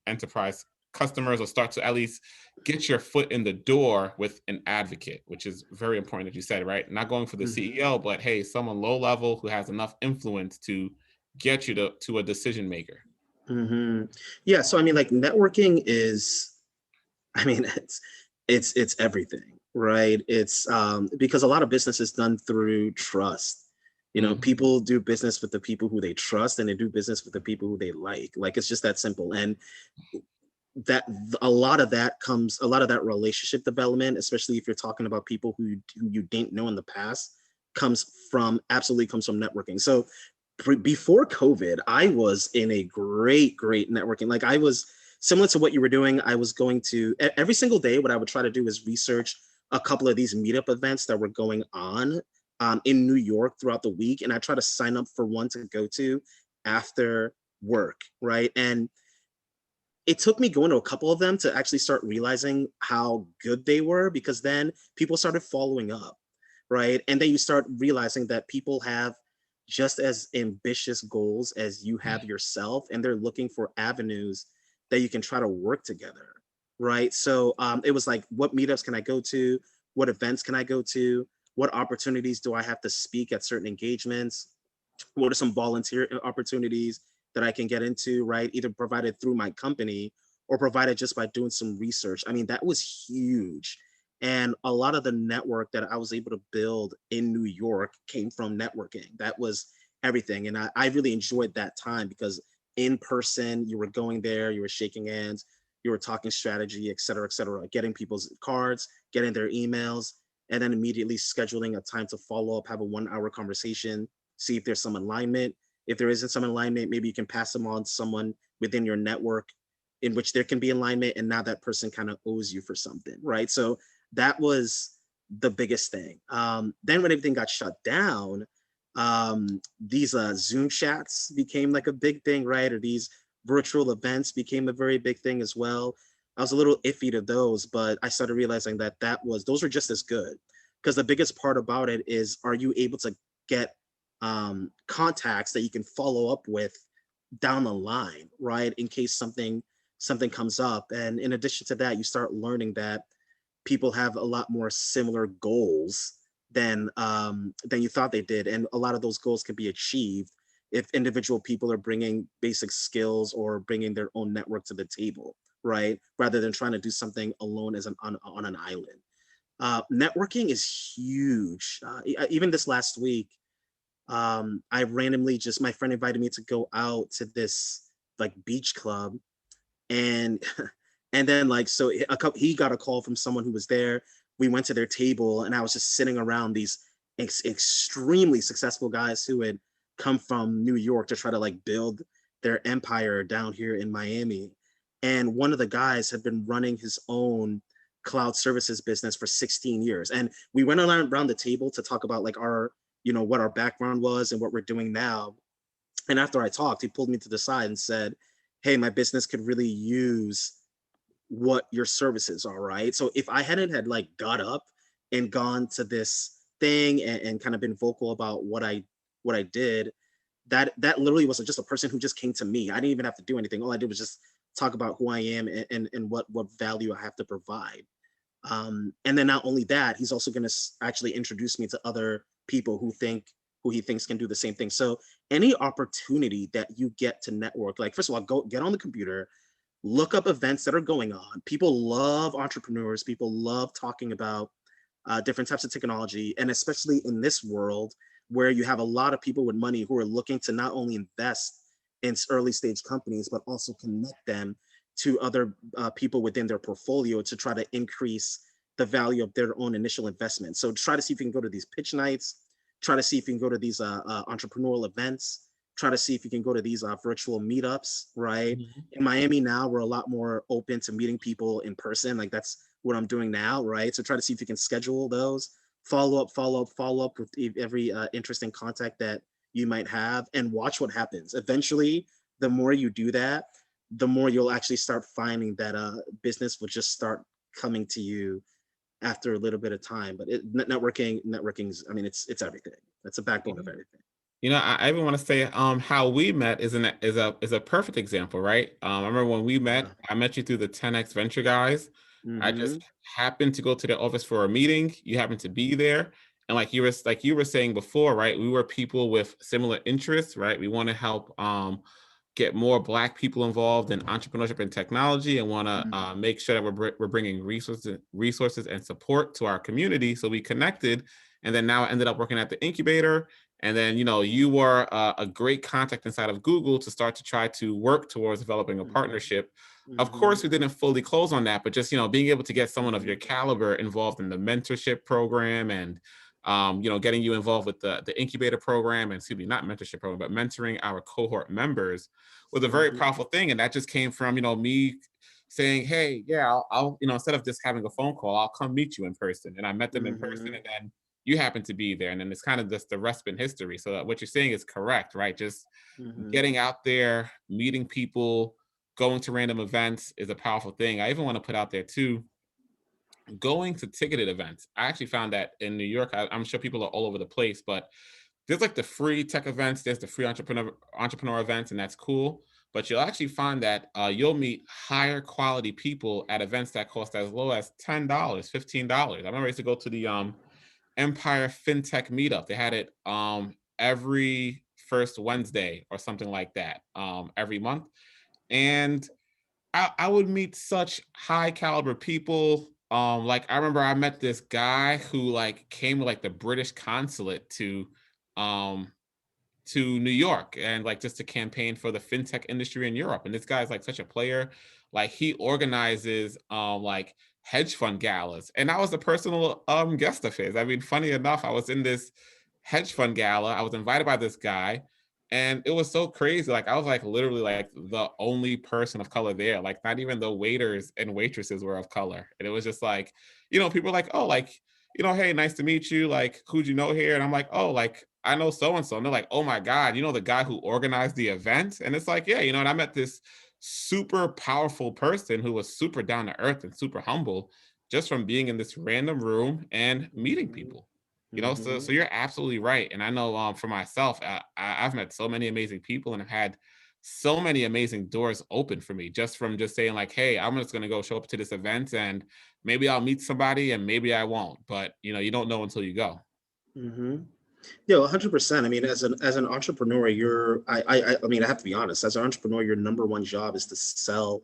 enterprise customers, or start to at least get your foot in the door with an advocate, which is very important, as you said, right? Not going for the Hmm. CEO, but hey, someone low level who has enough influence to get you to a decision maker. Hmm. Yeah. So I mean, like networking is, I mean, it's everything, right? It's because a lot of business is done through trust. You know, Mhm. people do business with the people who they trust, and they do business with the people who they like. Like it's just that simple. And that a lot of that relationship development, especially if you're talking about people who you didn't know in the past, absolutely comes from networking. So before COVID, I was in a great networking. Like I was similar to what you were doing. I was going to every single day. What I would try to do is research a couple of these meetup events that were going on in New York throughout the week, and I try to sign up for one to go to after work, right? And it took me going to a couple of them to actually start realizing how good they were, because then people started following up, right? And then you start realizing that people have just as ambitious goals as you have yourself, and they're looking for avenues that you can try to work together, right? So it was like, what meetups can I go to? What events can I go to? What opportunities do I have to speak at certain engagements? What are some volunteer opportunities that I can get into, right? Either provided through my company or provided just by doing some research. I mean, that was huge. And a lot of the network that I was able to build in New York came from networking. That was everything. And I really enjoyed that time because in person, you were going there, you were shaking hands, you were talking strategy, et cetera, getting people's cards, getting their emails, and then immediately scheduling a time to follow up, have a 1 hour conversation, see if there's some alignment. If there isn't some alignment, maybe you can pass them on to someone within your network in which there can be alignment. And now that person kind of owes you for something, right? So that was the biggest thing. Then when everything got shut down, these Zoom chats became like a big thing, right? Or these virtual events became a very big thing as well. I was a little iffy to those, but I started realizing that those were just as good, because the biggest part about it is, are you able to get contacts that you can follow up with down the line, right? In case something comes up. And in addition to that, you start learning that people have a lot more similar goals than you thought they did, and a lot of those goals can be achieved if individual people are bringing basic skills or bringing their own network to the table, right? Rather than trying to do something alone on an island. Networking is huge. Even this last week, I randomly just my friend invited me to go out to this like beach club, and and then like so he got a call from someone who was there. We went to their table, and I was just sitting around these extremely successful guys who had come from New York to try to like build their empire down here in Miami. And one of the guys had been running his own cloud services business for 16 years. And we went around the table to talk about like what our background was and what we're doing now. And after I talked, he pulled me to the side and said, "Hey, my business could really use what your services are," right? So if I hadn't had like got up and gone to this thing and kind of been vocal about what I did, that literally was just a person who just came to me. I didn't even have to do anything. All I did was just talk about who I am and what value I have to provide. And then not only that, he's also going to actually introduce me to other people who he thinks can do the same thing. So any opportunity that you get to network, like first of all, go get on the computer, look up events that are going on. People love entrepreneurs. People love talking about different types of technology, and especially in this world where you have a lot of people with money who are looking to not only invest in early stage companies, but also connect them to other people within their portfolio to try to increase the value of their own initial investment. So try to see if you can go to these pitch nights, try to see if you can go to these entrepreneurial events, try to see if you can go to these virtual meetups, right? Mhm. In Miami now, we're a lot more open to meeting people in person. Like that's what I'm doing now, right? So try to see if you can schedule those, follow up with every interesting contact that you might have, and watch what happens. Eventually, the more you do that, the more you'll actually start finding that business will just start coming to you after a little bit of time. But networking's, I mean, it's everything. That's the backbone of everything. You know, I even want to say how we met is a perfect example, right? I remember when we met, Yeah. I met you through the 10X Venture guys. I just Mm-hmm. happened to go to their office for a meeting. You happened to be there. And like you were saying before, right? We were people with similar interests, right? We want to help get more Black people involved in entrepreneurship and technology, and want to Mm-hmm. make sure that we're bringing resources and support to our community. So we connected, and then now I ended up working at the incubator. And then, you were a great contact inside of Google to start to try to work towards developing a Mm-hmm. partnership. Of Mm-hmm. course, we didn't fully close on that, but just, being able to get someone of Mm-hmm. your caliber involved in the mentorship program, and, getting you involved with the incubator program, and excuse me, not mentorship program, but mentoring our cohort members was a very Mm-hmm. powerful thing. And that just came from, me saying, hey, yeah, I'll instead of just having a phone call, I'll come meet you in person. And I met them in person, Mm-hmm. and then you happen to be there, and then it's kind of just the rest in history. So what you're saying is correct, right? Just Mm-hmm. getting out there, meeting people, going to random events is a powerful thing. I even want to put out there too, going to ticketed events. I actually found that in New York, I'm sure people are all over the place, but there's like the free tech events, there's the free entrepreneur events, and that's cool. But you'll actually find that you'll meet higher quality people at events that cost as low as $10, $15. I remember I used to go to the Empire FinTech meetup. They had it every first Wednesday or something like that, every month. And I would meet such high caliber people. Like I remember I met this guy who like came with like the British consulate um to New York, and like just to campaign for the fintech industry in Europe. And this guy's like such a player. Like he organizes like hedge fund galas. And I was a personal guest of his. I mean, funny enough, I was in this hedge fund gala. I was invited by this guy, and it was so crazy. Like I was like literally like the only person of color there. Like not even the waiters and waitresses were of color. And it was just like, people were like, oh, like, hey, nice to meet you. Like, who'd you know here? And I'm like, oh, like, I know so and so. And they're like, oh my God, the guy who organized the event? And it's like, yeah, and I met this super powerful person who was super down to earth and super humble just from being in this random room and meeting Mm-hmm. people. So Mm-hmm. so you're absolutely right. And I know for myself, I've met so many amazing people, and I've had so many amazing doors open for me just from just saying like, hey, I'm just gonna go show up to this event, and maybe I'll meet somebody and maybe I won't. But you don't know until you go. Mm-hmm. Yeah, 100%. I mean, as an entrepreneur, I mean, I have to be honest. As an entrepreneur, your number one job is to sell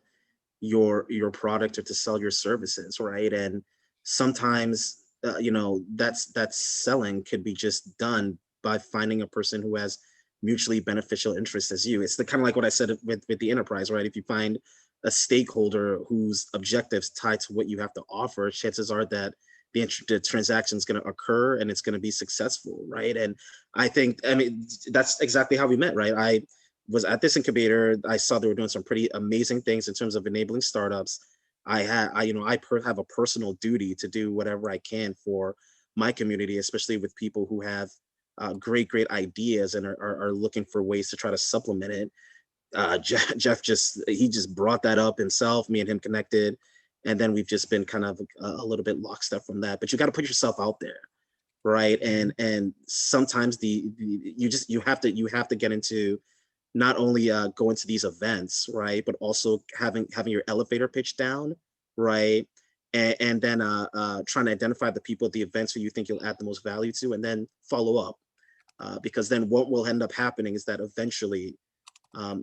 your product or to sell your services, right? And sometimes, that's selling could be just done by finding a person who has mutually beneficial interests as you. It's the kind of like what I said with the enterprise, right? If you find a stakeholder whose objectives tied to what you have to offer, chances are that the transaction is going to occur and it's going to be successful, right? And I mean, that's exactly how we met, right? I was at this incubator. I saw they were doing some pretty amazing things in terms of enabling startups. Have a personal duty to do whatever I can for my community, especially with people who have great ideas and are looking for ways to try to supplement it. Jeff just brought that up himself. Me and him connected, and then we've just been kind of a little bit lockstep from that. But you got to put yourself out there, right? And sometimes you have to get into not only going to these events, right, but also having your elevator pitch down, right, and then trying to identify the people at the events who you think you'll add the most value to, and then follow up, because then what will end up happening is that eventually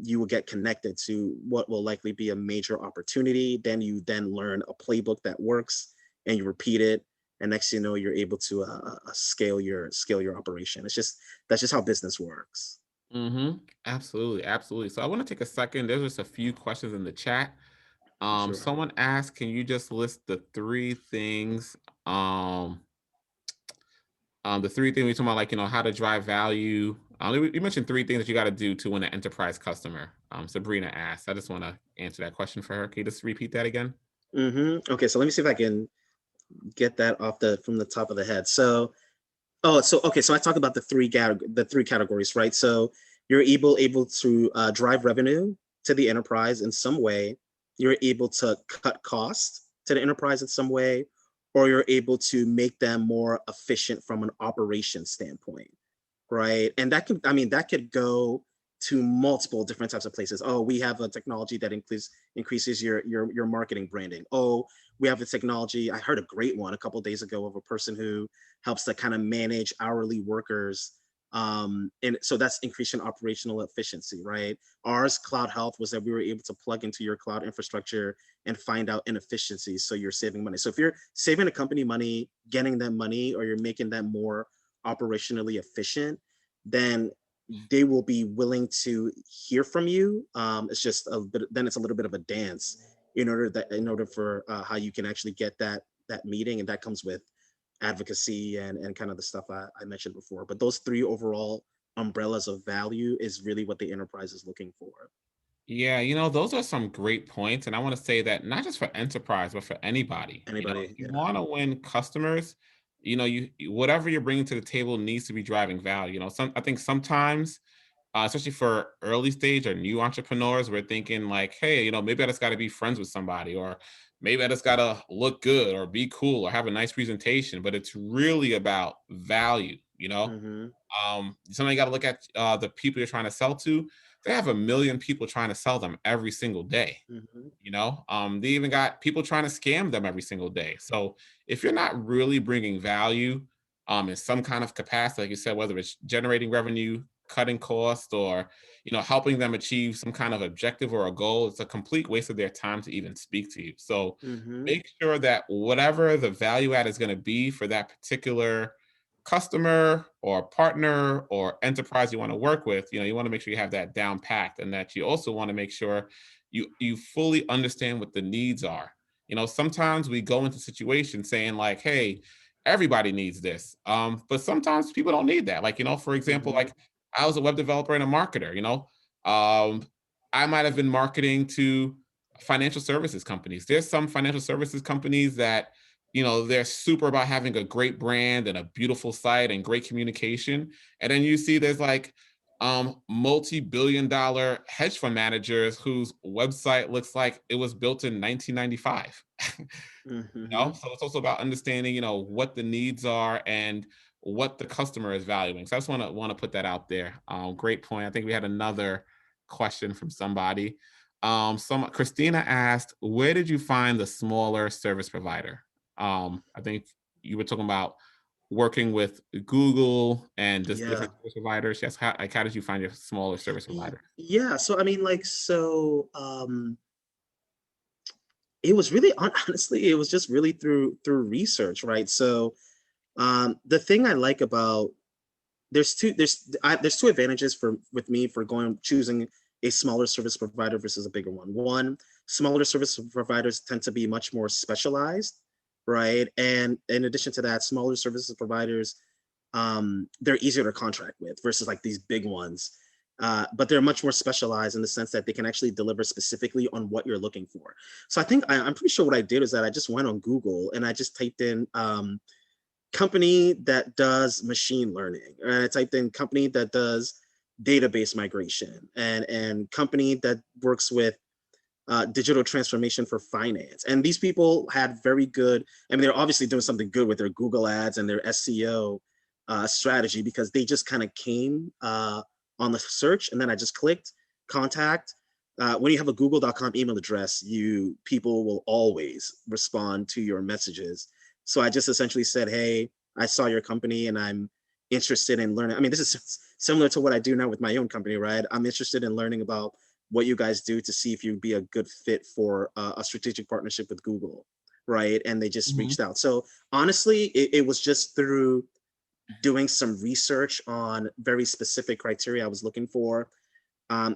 you will get connected to what will likely be a major opportunity. Then you learn a playbook that works, and you repeat it, and next thing you know, you're able to scale your operation. That's just how business works. Absolutely, absolutely. So I want to take a second. There's just a few questions in the chat. Sure. Someone asked, can you just list um, the three things we talking about, like how to drive value. You mentioned three things that you got to do to win an enterprise customer. Sabrina asked. I just want to answer that question for her. Can you just repeat that again? Okay, so let me see if I can get that from the top of the head. So Oh, so okay, so I talk about the three categories, right? So you're able to drive revenue to the enterprise in some way. You're able to cut costs to the enterprise in some way, or you're able to make them more efficient from an operation standpoint, right? And that could, I mean, that could go to multiple different types of places. Oh, we have a technology that increases your marketing branding. Oh, we have a technology. I heard a great one a couple of days ago of a person who helps to kind of manage hourly workers. And so that's increasing operational efficiency, right? Ours, Cloud Health, was that we were able to plug into your cloud infrastructure and find out inefficiencies. So you're saving money. So if you're saving a company money, getting them money, or you're making them more operationally efficient, then they will be willing to hear from you. It's just a bit, then it's a little bit of a dance in order for how you can actually get that meeting, and that comes with advocacy and kind of the stuff I mentioned before. But those three overall umbrellas of value is really what the enterprise is looking for. Yeah, those are some great points. And I want to say that not just for enterprise, but for anybody. If Anybody? you Yeah. want to win customers, whatever you're bringing to the table needs to be driving value. I think sometimes, especially for early stage or new entrepreneurs, we're thinking like, hey, maybe I just got to be friends with somebody, or maybe I just got to look good or be cool or have a nice presentation. But it's really about value. Mm-hmm. Somebody got to look at the people you're trying to sell to. They have a million people trying to sell them every single day. Mm-hmm. They even got people trying to scam them every single day. So if you're not really bringing value in some kind of capacity, like you said, whether it's generating revenue, cutting costs, or helping them achieve some kind of objective or a goal, it's a complete waste of their time to even speak to you. So Mm-hmm. make sure that whatever the value add is going to be for that particular customer or partner or enterprise you want to work with, you want to make sure you have that down packed, and that you also want to make sure you fully understand what the needs are. Sometimes we go into situations saying like, hey, everybody needs this. But sometimes people don't need that. Like, for example, Mm-hmm. like I was a web developer and a marketer, um, I might have been marketing to financial services companies. There's some financial services companies that they're super about having a great brand and a beautiful site and great communication. And then you see there's like multi-billion-dollar hedge fund managers whose website looks like it was built in 1995. Mm-hmm. So it's also about understanding, what the needs are and what the customer is valuing. So I just want to put that out there. Great point. I think we had another question from somebody. Some Christina asked, where did you find the smaller service provider? I think you were talking about working with Google and just Yeah. different service providers. Yes, how did you find your smaller service provider? Yeah. So I mean, it was really honestly, it was just really through research, right? So the thing I like about there's two advantages for with me for going choosing a smaller service provider versus a bigger one. One, smaller service providers tend to be much more specialized, right? And in addition to that, smaller services providers, they're easier to contract with versus like these big ones. But they're much more specialized in the sense that they can actually deliver specifically on what you're looking for. So I think I'm pretty sure what I did is that I just went on Google and I just typed in company that does machine learning. I typed in company that does database migration and company that works with digital transformation for finance. And these people had very good, I mean, they're obviously doing something good with their Google ads and their SEO strategy because they just kind of came on the search and then I just clicked contact. When you have a google.com email address, people will always respond to your messages. So I just essentially said, hey, I saw your company and I'm interested in learning. I mean, this is similar to what I do now with my own company, right? I'm interested in learning about what you guys do to see if you'd be a good fit for a strategic partnership with Google, right? And they just Mhm. reached out. So honestly, it was just through doing some research on very specific criteria I was looking for,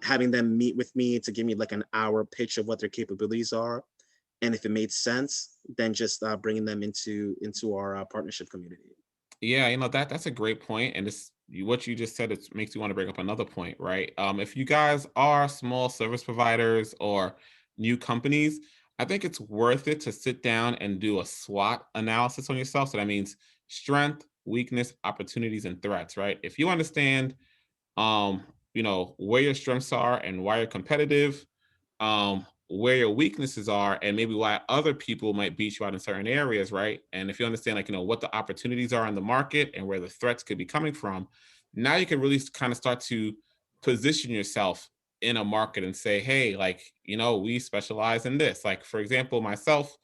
having them meet with me to give me like an hour pitch of what their capabilities are, and if it made sense, then just bringing them into our partnership community. Yeah, that's a great point, and what you just said. It makes you want to bring up another point, right? If you guys are small service providers or new companies, I think it's worth it to sit down and do a SWOT analysis on yourself. So that means strength, weakness, opportunities, and threats, right? If you understand, where your strengths are and why you're competitive, where your weaknesses are, and maybe why other people might beat you out in certain areas, right? And if you understand, what the opportunities are in the market and where the threats could be coming from, now you can really kind of start to position yourself in a market and say, hey, we specialize in this. Like, for example, myself,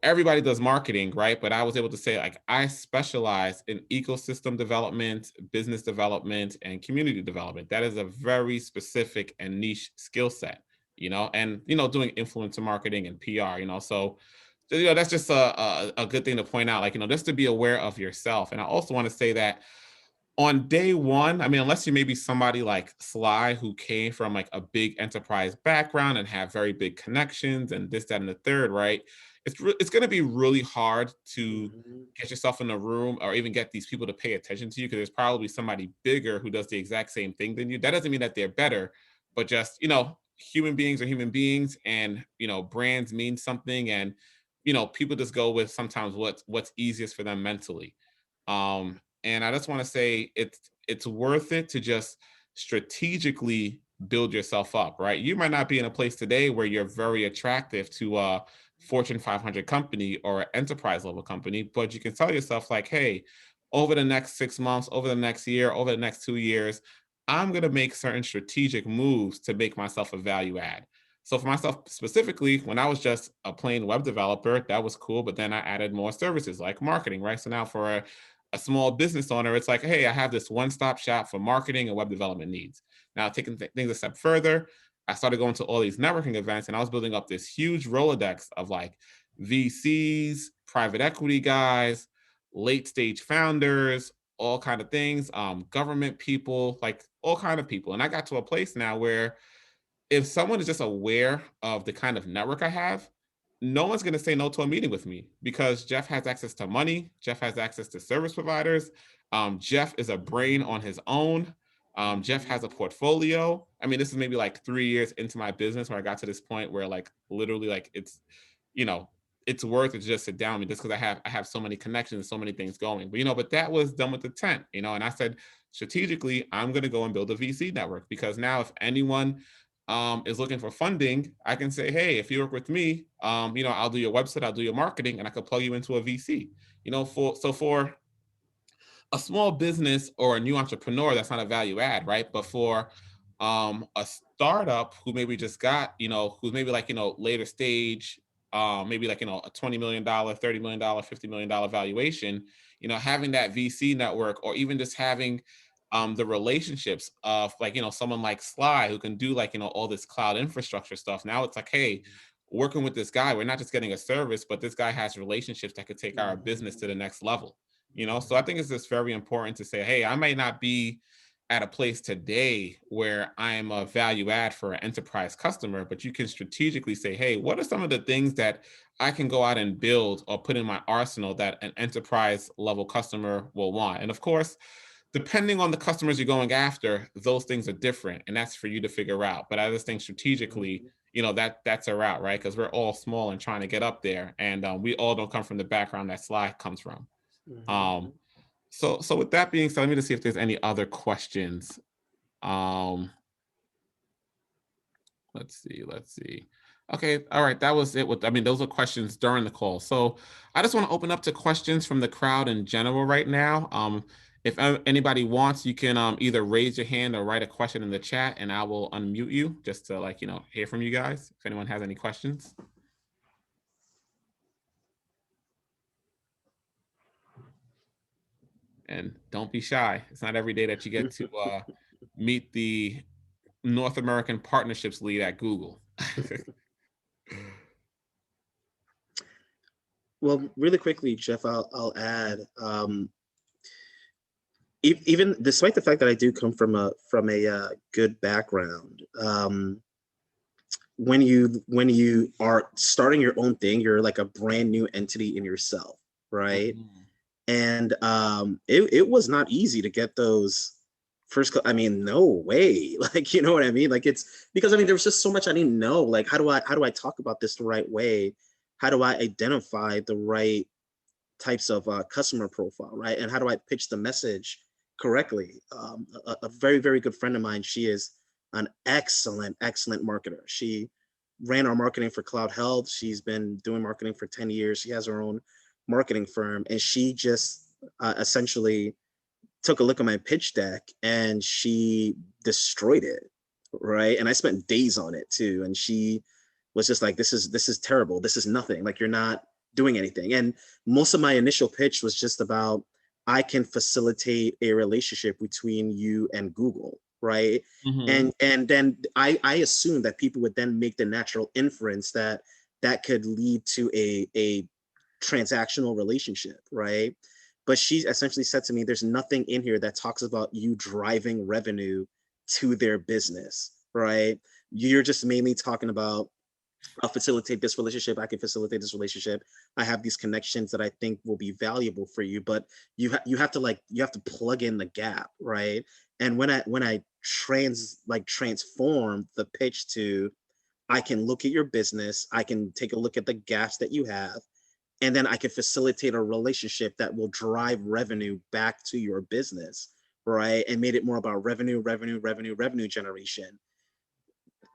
everybody does marketing, right? But I was able to say, I specialize in ecosystem development, business development, and community development. That is a very specific and niche skill set, and, doing influencer marketing and PR, so that's just a good thing to point out, just to be aware of yourself. And I also want to say that on day one, I mean, unless you maybe somebody like Sly who came from like a big enterprise background and have very big connections and this, that, and the third, right? It's going to be really hard to get yourself in a room or even get these people to pay attention to you, because there's probably somebody bigger who does the exact same thing than you. That doesn't mean that they're better, but just, human beings are human beings, and, brands mean something, and, people just go with sometimes what's easiest for them mentally. And I just want to say it's worth it to just strategically build yourself up, right? You might not be in a place today where you're very attractive to a Fortune 500 company or an enterprise level company, but you can tell yourself like, hey, over the next 6 months, over the next year, over the next 2 years, I'm going to make certain strategic moves to make myself a value add. So for myself specifically, when I was just a plain web developer, that was cool. But then I added more services like marketing, right? So now for a small business owner, it's like, hey, I have this one-stop shop for marketing and web development needs. Now, taking things a step further, I started going to all these networking events, and I was building up this huge Rolodex of like VCs, private equity guys, late stage founders, all kind of things, government people, like all kind of people. And I got to a place now where if someone is just aware of the kind of network I have, no one's going to say no to a meeting with me, because Jeff has access to money. Jeff has access to service providers. Jeff is a brain on his own. Jeff has a portfolio. I mean, this is maybe like 3 years into my business where I got to this point where like literally like you know, it's worth it to just sit down with me, just because I have so many connections and so many things going. But that was done with the tent, and I said strategically, I'm going to go and build a VC network, because now if anyone is looking for funding, I can say, hey, if you work with me, I'll do your website, I'll do your marketing, and I could plug you into a VC. For a small business or a new entrepreneur, that's not a value add, right? But for a startup who maybe just got, who's maybe like, later stage, maybe like, a $20 million, $30 million, $50 million valuation, having that VC network, or even just having the relationships of like, someone like Sly who can do like, all this cloud infrastructure stuff. Now it's like, hey, working with this guy, we're not just getting a service, but this guy has relationships that could take our business to the next level. So I think it's just very important to say, hey, I might not be at a place today where I'm a value add for an enterprise customer, but you can strategically say, hey, what are some of the things that I can go out and build or put in my arsenal that an enterprise level customer will want? And of course, depending on the customers you're going after, those things are different, and that's for you to figure out. But I just think strategically, that's a route, right? Because we're all small and trying to get up there, and we all don't come from the background that Sly comes from. So with that being said, let me just see if there's any other questions. Let's see. Okay, all right, that was it. Those are questions during the call. So I just want to open up to questions from the crowd in general right now. If anybody wants, you can either raise your hand or write a question in the chat, and I will unmute you just to hear from you guys if anyone has any questions. And don't be shy. It's not every day that you get to meet the North American partnerships lead at Google. Well, really quickly, Jeff, I'll add, even despite the fact that I do come from a good background, when you are starting your own thing, you're like a brand new entity in yourself, right? And it was not easy to get those first. No way. Like, you know what I mean? Like, it's because there was just so much I didn't know. Like, how do I talk about this the right way? How do I identify the right types of customer profile, right? And how do I pitch the message correctly? A very, very good friend of mine, she is an excellent, excellent marketer. She ran our marketing for Cloud Health. She's been doing marketing for 10 years. She has her own marketing firm, and she just essentially took a look at my pitch deck and she destroyed it, right? And I spent days on it too. And she was just like, this is terrible. This is nothing. Like, you're not doing anything. And most of my initial pitch was just about, I can facilitate a relationship between you and Google, right? Mhm. And then I assumed that people would then make the natural inference that that could lead to a transactional relationship, right? But she essentially said to me, there's nothing in here that talks about you driving revenue to their business, right? You're just mainly talking about, I'll facilitate this relationship. I can facilitate this relationship. I have these connections that I think will be valuable for you, but you have to, like, you have to plug in the gap, right? And when I transform the pitch to, I can look at your business, I can take a look at the gaps that you have, and then I can facilitate a relationship that will drive revenue back to your business, right? And made it more about revenue generation.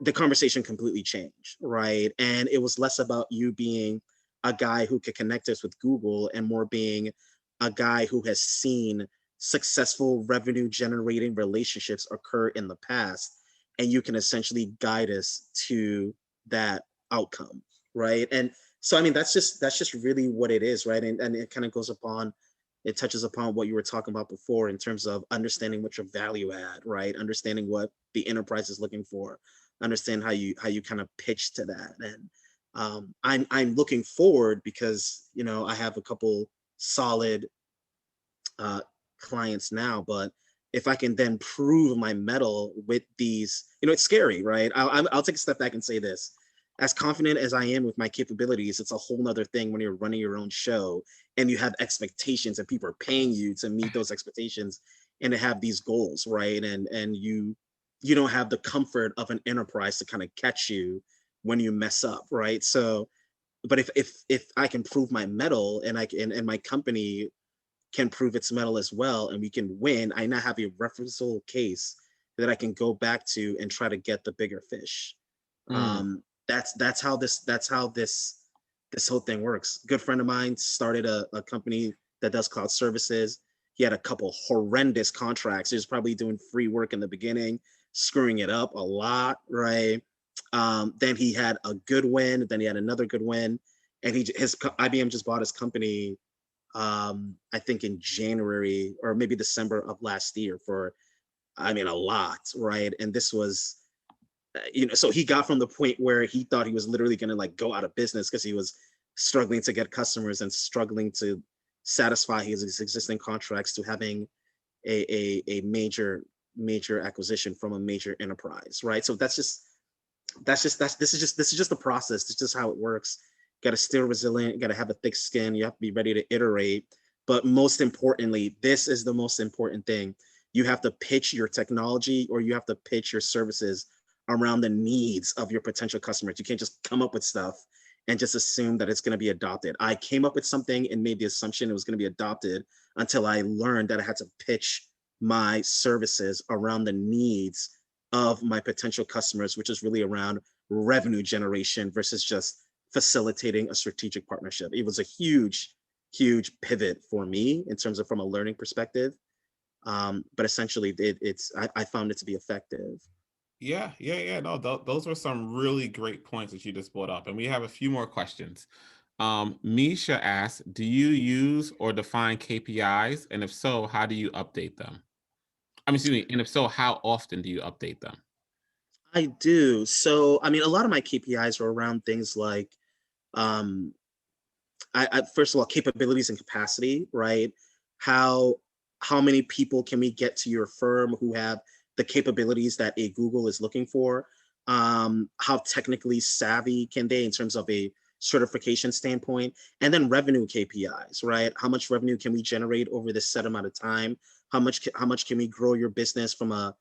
The conversation completely changed, right? And it was less about you being a guy who could connect us with Google and more being a guy who has seen successful revenue generating relationships occur in the past. And you can essentially guide us to that outcome, right? And so, I mean, that's just really what it is, right? And it kind of goes upon, it touches upon what you were talking about before in terms of understanding what your value add, right? Understanding what the enterprise is looking for, understand how you kind of pitch to that. And I'm looking forward because, I have a couple solid uh, clients now, but if I can then prove my mettle with these, it's scary, right? I'll take a step back and say this. As confident as I am with my capabilities, it's a whole nother thing when you're running your own show and you have expectations and people are paying you to meet those expectations and to have these goals, right? And you don't have the comfort of an enterprise to kind of catch you when you mess up, right? So, but if I can prove my mettle and I can, and my company can prove its mettle as well, and we can win, I now have a referenceable case that I can go back to and try to get the bigger fish. Mm. That's how this whole thing works. Good friend of mine started a company that does cloud services. He had a couple horrendous contracts. He was probably doing free work in the beginning, screwing it up a lot, right? Then he had a good win. Then he had another good win, and his IBM just bought his company, I think in January or maybe December of last year for, I mean, a lot, right? And this was, so he got from the point where he thought he was literally going to like go out of business because he was struggling to get customers and struggling to satisfy his existing contracts to having a major acquisition from a major enterprise, right? So this is just the process. This is just how it works. Got to stay resilient. Got to have a thick skin. You have to be ready to iterate. But most importantly, this is the most important thing. You have to pitch your technology or you have to pitch your services around the needs of your potential customers. You can't just come up with stuff and just assume that it's going to be adopted. I came up with something and made the assumption it was going to be adopted until I learned that I had to pitch my services around the needs of my potential customers, which is really around revenue generation versus just facilitating a strategic partnership. It was a huge, huge pivot for me in terms of from a learning perspective. But essentially, I found it to be effective. Yeah, yeah, yeah. No, those were some really great points that you just brought up. And we have a few more questions. Misha asks, do you use or define KPIs? And if so, how do you update them? Excuse me. And if so, how often do you update them? I do. So, I mean, a lot of my KPIs are around things like, um, I first of all, capabilities and capacity, right? How how many people can we get to your firm who have the capabilities that a Google is looking for? How technically savvy can they in terms of a certification standpoint? And then revenue KPIs, right? How much revenue can we generate over this set amount of time? How much can we grow your business from a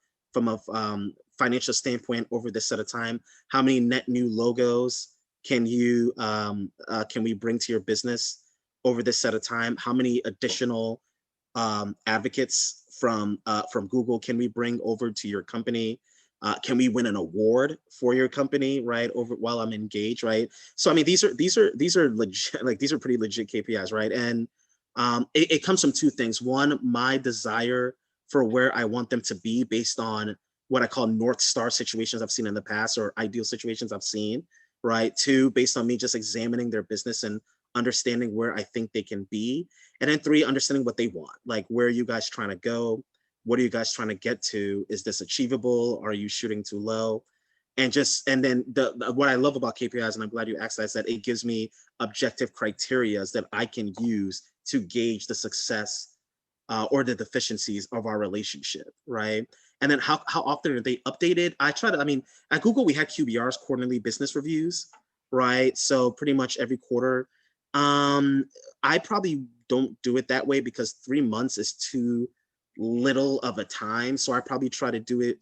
financial standpoint over this set of time? How many net new logos can we bring to your business over this set of time? How many additional advocates from Google can we bring over to your company? Can we win an award for your company, right? Over while I'm engaged, right? So I mean, these are legit, like these are pretty legit KPIs, right? And it comes from two things. One, my desire for where I want them to be based on what I call North Star situations I've seen in the past or ideal situations I've seen, right? Two, based on me just examining their business and understanding where I think they can be. And then three, understanding what they want. Like, where are you guys trying to go? What are you guys trying to get to? Is this achievable? Are you shooting too low? And then what I love about KPIs, and I'm glad you asked that, is that it gives me objective criteria that I can use to gauge the success or the deficiencies of our relationship, right? And then how often are they updated? I mean, at Google, we had QBRs, quarterly business reviews, right? So pretty much every quarter. Um, I probably don't do it that way because 3 months is too little of a time. So I probably try to do it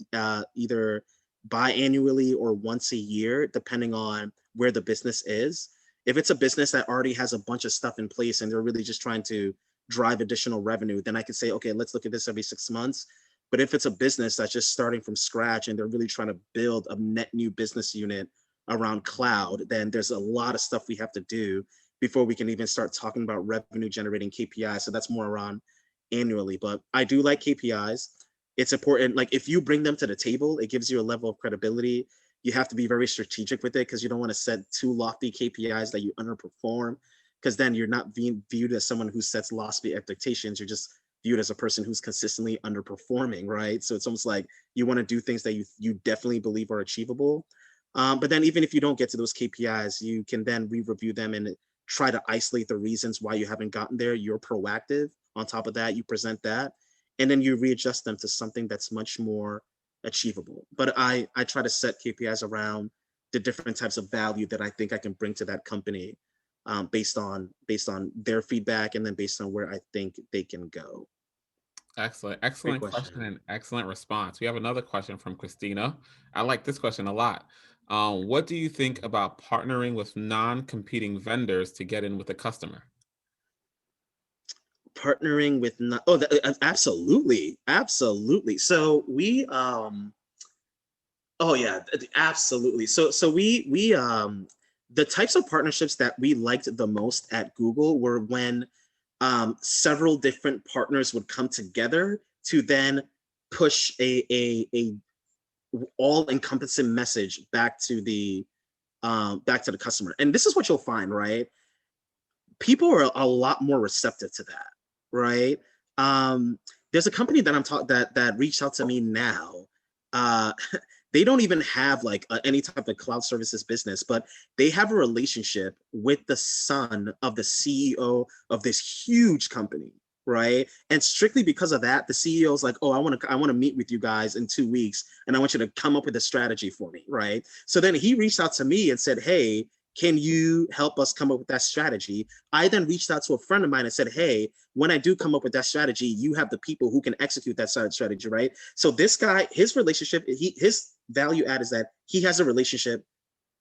either biannually or once a year, depending on where the business is. If it's a business that already has a bunch of stuff in place and they're really just trying to drive additional revenue, then I could say, okay, let's look at this every 6 months. But if it's a business that's just starting from scratch and they're really trying to build a net new business unit around cloud, then there's a lot of stuff we have to do before we can even start talking about revenue generating KPIs. So that's more around annually. But I do like KPIs. It's important. Like, if you bring them to the table, it gives you a level of credibility. You have to be very strategic with it because you don't want to set too lofty KPIs that you underperform, because then you're not being viewed as someone who sets lofty expectations. You're just viewed as a person who's consistently underperforming, right? So it's almost like you want to do things that you definitely believe are achievable. But then even if you don't get to those KPIs, you can then re-review them and try to isolate the reasons why you haven't gotten there. You're proactive. On top of that, you present that, and then you readjust them to something that's much more achievable. But I try to set KPIs around the different types of value that I think I can bring to that company, based on their feedback and then based on where I think they can go. Excellent, Great excellent question question. and excellent response. We have another question from Christina. I like this question a lot. What do you think about partnering with non-competing vendors to get in with a customer? Partnering with not, oh, absolutely, absolutely. So we oh yeah, absolutely. So we the types of partnerships that we liked the most at Google were when several different partners would come together to then push a all encompassing message back to the customer. And this is what you'll find, right? People are a lot more receptive to that, right? Um, there's a company that I'm talking that reached out to me now. Uh, they don't even have like any type of cloud services business, but they have a relationship with the son of the CEO of this huge company, right? And strictly because of that, the CEO is like, "Oh, I want to meet with you guys in 2 weeks, and I want you to come up with a strategy for me," right? So then he reached out to me and said, "Hey, can you help us come up with that strategy?" I then reached out to a friend of mine and said, "Hey, when I do come up with that strategy, you have the people who can execute that strategy, right?" So this guy, his relationship, his value add is that he has a relationship,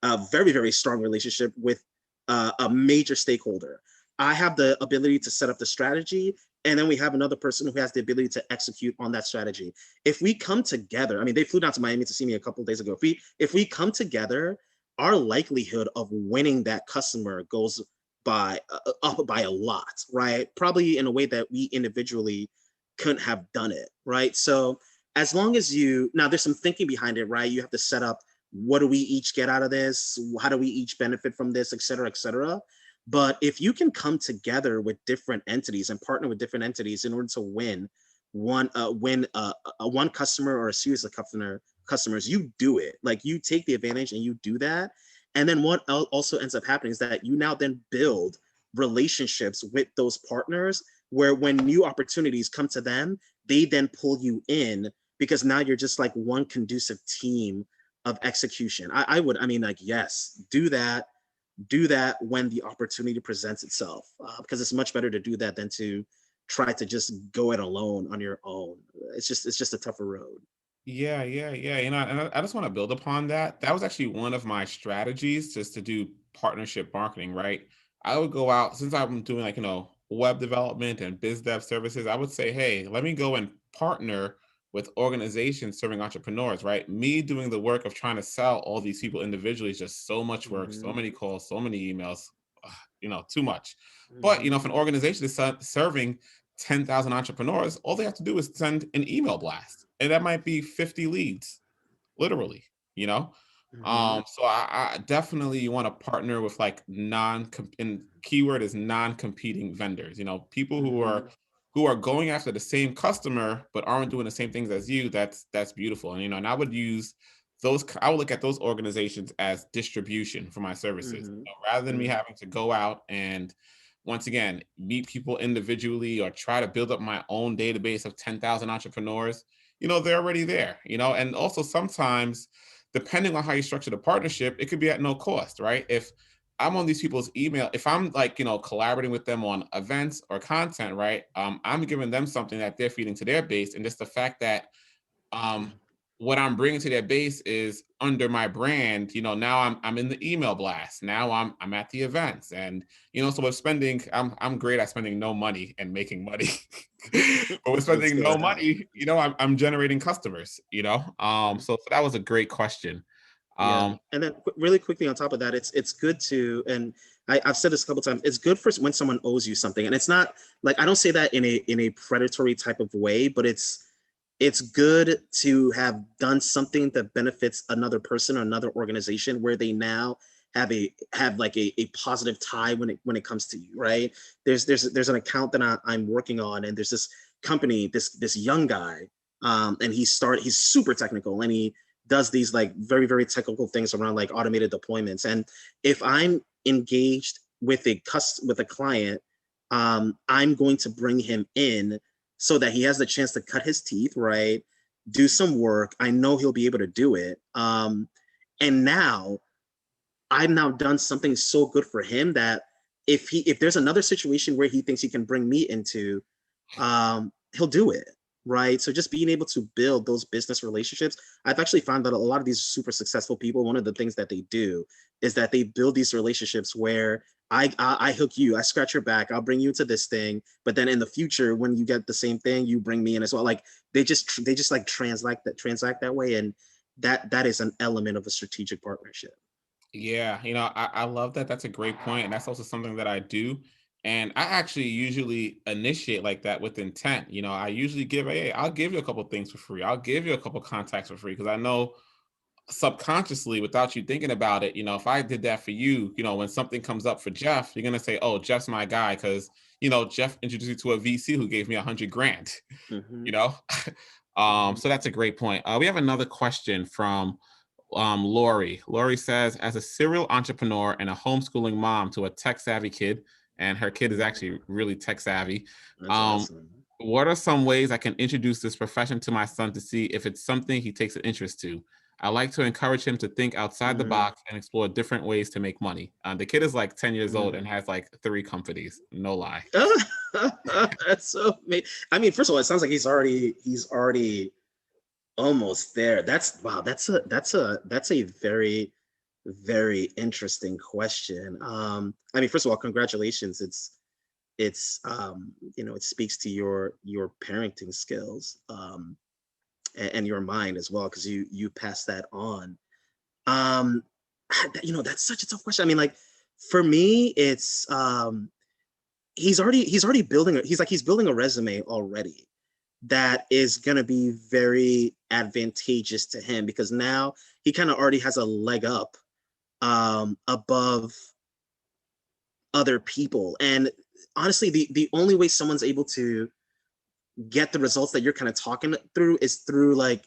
a very, very strong relationship with a major stakeholder. I have the ability to set up the strategy, and then we have another person who has the ability to execute on that strategy. If we come together, I mean, they flew down to Miami to see me a couple of days ago. If we come together, our likelihood of winning that customer goes by up by a lot, right? Probably in a way that we individually couldn't have done it, right? So as long as you, now there's some thinking behind it, right? You have to set up, what do we each get out of this? How do we each benefit from this, et cetera, et cetera. But if you can come together with different entities and partner with different entities in order to win one customer or a series of customers, you do it. Like, you take the advantage and you do that. And then what also ends up happening is that you now then build relationships with those partners, where when new opportunities come to them, they then pull you in, because now you're just like one conducive team of execution. I mean, like, yes, do that when the opportunity presents itself, because it's much better to do that than to try to just go it alone on your own. It's just a tougher road. Yeah, yeah, yeah. And I just want to build upon that. That was actually one of my strategies, just to do partnership marketing, right? I would go out, since I'm doing like, web development and biz dev services, I would say, hey, let me go and partner with organizations serving entrepreneurs, right? Me doing the work of trying to sell all these people individually is just so much work, so Mhm, many calls, so many emails, too much. But, mhm, if an organization is serving 10,000 entrepreneurs, all they have to do is send an email blast, and that might be 50 leads, literally, you know? mhm, So I definitely want to partner with like and keyword is non-competing vendors, people mhm, who are going after the same customer but aren't doing the same things as you. That's beautiful. And and I would use I would look at those organizations as distribution for my services. mhm, Rather than me mhm, having to go out and once again meet people individually or try to build up my own database of 10,000 entrepreneurs, they're already there, and also sometimes depending on how you structure the partnership, it could be at no cost, right? If I'm on these people's email, if I'm like, collaborating with them on events or content, right? I'm giving them something that they're feeding to their base. And just the fact that um, what I'm bringing to their base is under my brand. Now I'm in the email blast. Now I'm at the events, and so with spending, I'm great at spending no money and making money. But with That's spending no good. money, I'm generating customers. So that was a great question. Yeah, Um, and then really quickly on top of that, it's good to, and I've said this a couple times. It's good for when someone owes you something, and it's not like I don't say that in a predatory type of way, but it's good to have done something that benefits another person or another organization where they now have like a positive tie when it comes to you, right? There's an account that I'm working on, and there's this company, this young guy, and he's super technical, and he does these like very very technical things around like automated deployments. And if I'm engaged with with a client, I'm going to bring him in so that he has the chance to cut his teeth, right? Do some work. I know he'll be able to do it. And now I've now done something so good for him that if there's another situation where he thinks he can bring me into, he'll do it, right? So just being able to build those business relationships, I've actually found that a lot of these super successful people, one of the things that they do is that they build these relationships where I hook you, I scratch your back, I'll bring you into this thing, but then in the future when you get the same thing, you bring me in as well. Like they just like transact that way, and that is an element of a strategic partnership. Yeah, I love that. That's a great point. And that's also something that I do. And I actually usually initiate like that with intent. I usually hey, I'll give you a couple things for free. I'll give you a couple contacts for free because I know subconsciously, without you thinking about it, if I did that for you, when something comes up for Jeff, you're gonna say, "Oh, Jeff's my guy," because Jeff introduced you to a VC who gave me 100 grand. Mm-hmm. You know, Mm-hmm. so that's a great point. We have another question from Lori. Lori says, as a serial entrepreneur and a homeschooling mom to a tech savvy kid, and her kid is actually really tech savvy. That's Um, awesome. what are some ways I can introduce this profession to my son to see if it's something he takes an interest to? I like to encourage him to think outside the Mm-hmm. box and explore different ways to make money. The kid is like 10 years old Mm-hmm. and has like 3 companies. No lie. That's so I mean, first of all, it sounds like he's already almost there. That's wow, that's a very very interesting question. I mean, first of all, congratulations. It speaks to your parenting skills, and your mind as well, because you pass that on. Um, that's such a tough question. I mean, like for me, it's he's already building he's building a resume already that is going to be very advantageous to him, because now he kind of already has a leg up above other people. And honestly, the only way someone's able to get the results that you're kind of talking through is through like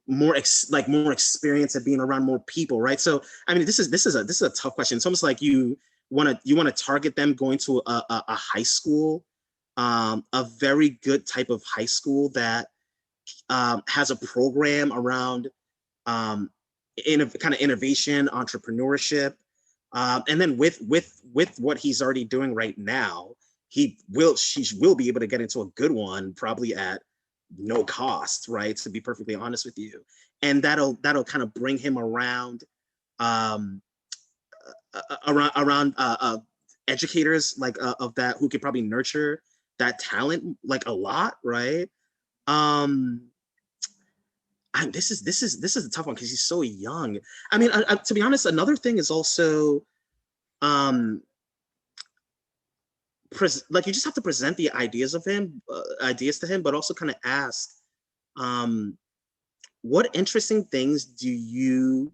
more experience at being around more people, right? So I mean, this is a tough question. It's almost like you want to target them going to a high school, a very good type of high school that has a program around um, kind of innovation, entrepreneurship, and then with what he's already doing right now, she will be able to get into a good one probably at no cost, right? To be perfectly honest with you, and that'll kind of bring him around, um, around educators like of that who could probably nurture that talent like a lot, right? Um, this is a tough one because he's so young. I mean, to be honest, another thing is also um like you just have to present the ideas to him, but also kind of ask, um, what interesting things do you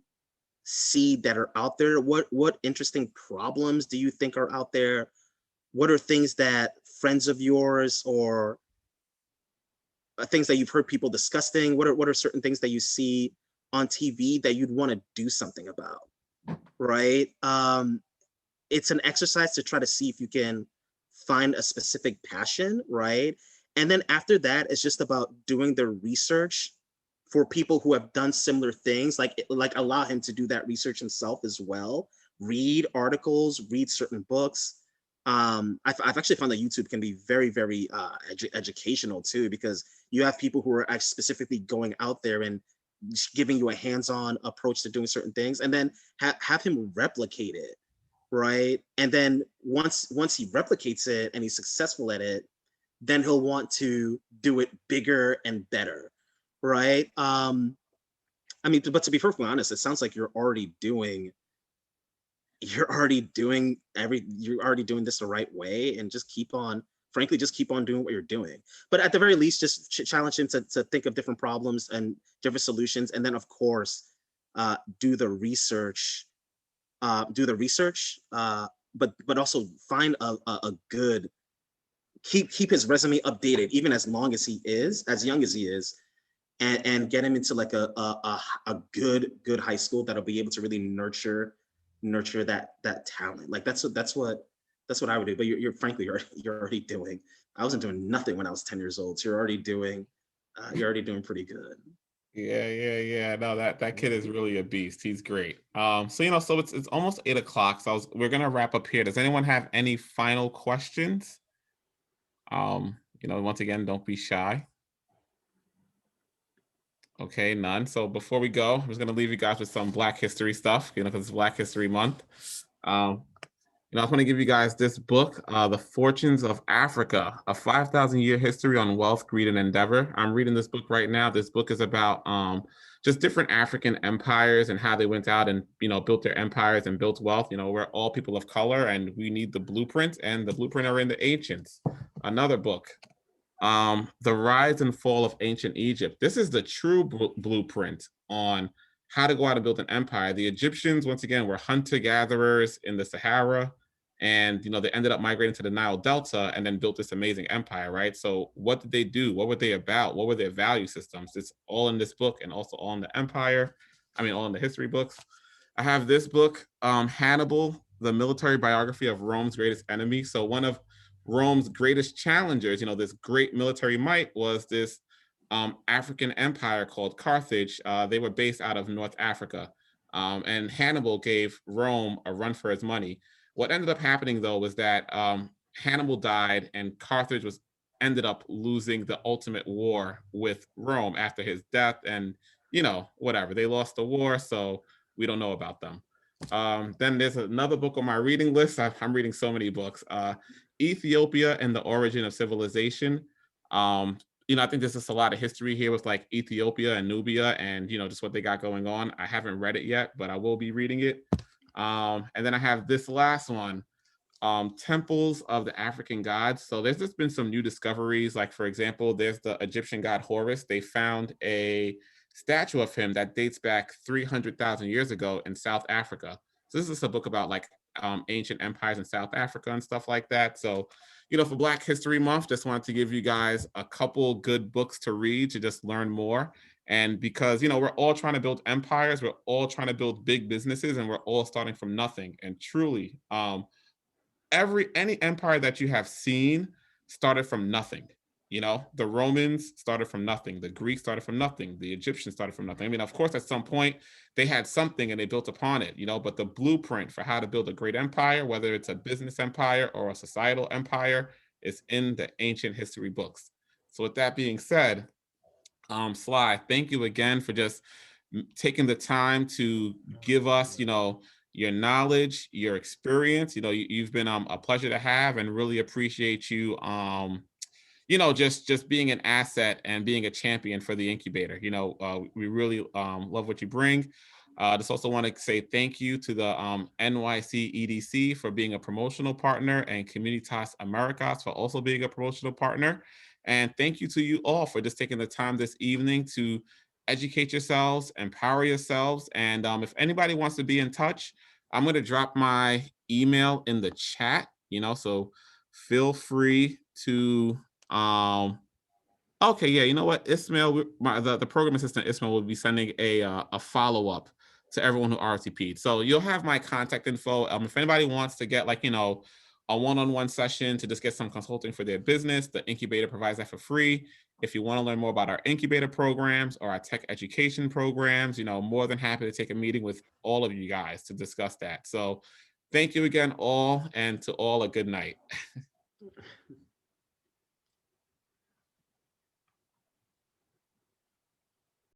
see that are out there? What interesting problems do you think are out there? What are things that friends of yours or things that you've heard people discussing? What are certain things that you see on TV that you'd want to do something about? Right? It's an exercise to try to see if you can find a specific passion, right? And then after that, it's just about doing the research for people who have done similar things, like allow him to do that research himself as well. Read articles, read certain books. I've actually found that YouTube can be very, very educational too, because you have people who are specifically going out there and giving you a hands-on approach to doing certain things, and then have him replicate it, right? And then once he replicates it and he's successful at it, then he'll want to do it bigger and better, right? I mean, but to be perfectly honest, it sounds like you're already doing this the right way, and just keep on, frankly, just keep on doing what you're doing. But at the very least, just challenge him to think of different problems and different solutions, and then of course, do the research, but also find a good, keep his resume updated, even as young as he is, and get him into like a good high school that'll be able to really nurture that talent. Like that's what I would do. But frankly you're already doing. I wasn't doing nothing when I was 10 years old. So you're already doing pretty good. Yeah. No, that kid is really a beast. He's great. So so it's almost 8 o'clock. So we're gonna wrap up here. Does anyone have any final questions? Once again, don't be shy. Okay, none. So before we go, I'm just gonna leave you guys with some Black History stuff, because it's Black History Month. Um, I just want to give you guys this book, The Fortunes of Africa, a 5,000-year history on wealth, greed, and endeavor. I'm reading this book right now. This book is about just different African empires and how they went out and, built their empires and built wealth. We're all people of color and we need the blueprint, and the blueprint are in the ancients. Another book, The Rise and Fall of Ancient Egypt. This is the true blueprint on how to go out and build an empire. The Egyptians, once again, were hunter-gatherers in the Sahara, and they ended up migrating to the Nile Delta and then built this amazing empire, right? So what did they do? What were they about? What were their value systems? It's all in this book, and also all in the empire. All in the history books. I have this book, Hannibal, the military biography of Rome's greatest enemy. So one of Rome's greatest challengers, this great military might, was this African empire called Carthage. They were based out of North Africa. And Hannibal gave Rome a run for its money. What ended up happening, though, was that Hannibal died, and Carthage ended up losing the ultimate war with Rome after his death. And, whatever. They lost the war, so we don't know about them. Then there's another book on my reading list. I'm reading so many books. Ethiopia and the Origin of Civilization. I think there's just a lot of history here with like Ethiopia and Nubia and, just what they got going on. I haven't read it yet, but I will be reading it. And then I have this last one, Temples of the African Gods. So there's just been some new discoveries. Like, for example, there's the Egyptian god Horus. They found a statue of him that dates back 300,000 years ago in South Africa. So this is a book about like ancient empires in South Africa and stuff like that. So, for Black History Month, just wanted to give you guys a couple good books to read to just learn more. And because, we're all trying to build empires, we're all trying to build big businesses, and we're all starting from nothing. And truly, any empire that you have seen started from nothing. The Romans started from nothing. The Greeks started from nothing. The Egyptians started from nothing. Of course, at some point they had something and they built upon it, but the blueprint for how to build a great empire, whether it's a business empire or a societal empire, is in the ancient history books. So with that being said, Sly, thank you again for just taking the time to give us, your knowledge, your experience. You've been a pleasure to have, and really appreciate you. Just being an asset and being a champion for the incubator. We really love what you bring. Just also want to say thank you to the NYC EDC for being a promotional partner, and Communitas Americas for also being a promotional partner. And thank you to you all for just taking the time this evening to educate yourselves, empower yourselves. And if anybody wants to be in touch, I'm going to drop my email in the chat, so feel free to okay, yeah, you know what? Ismail, the program assistant Ismail will be sending a follow-up to everyone who RSVP'd. So you'll have my contact info. If anybody wants to get a one-on-one session to just get some consulting for their business, the incubator provides that for free. If you want to learn more about our incubator programs or our tech education programs, more than happy to take a meeting with all of you guys to discuss that. So thank you again all, and to all a good night.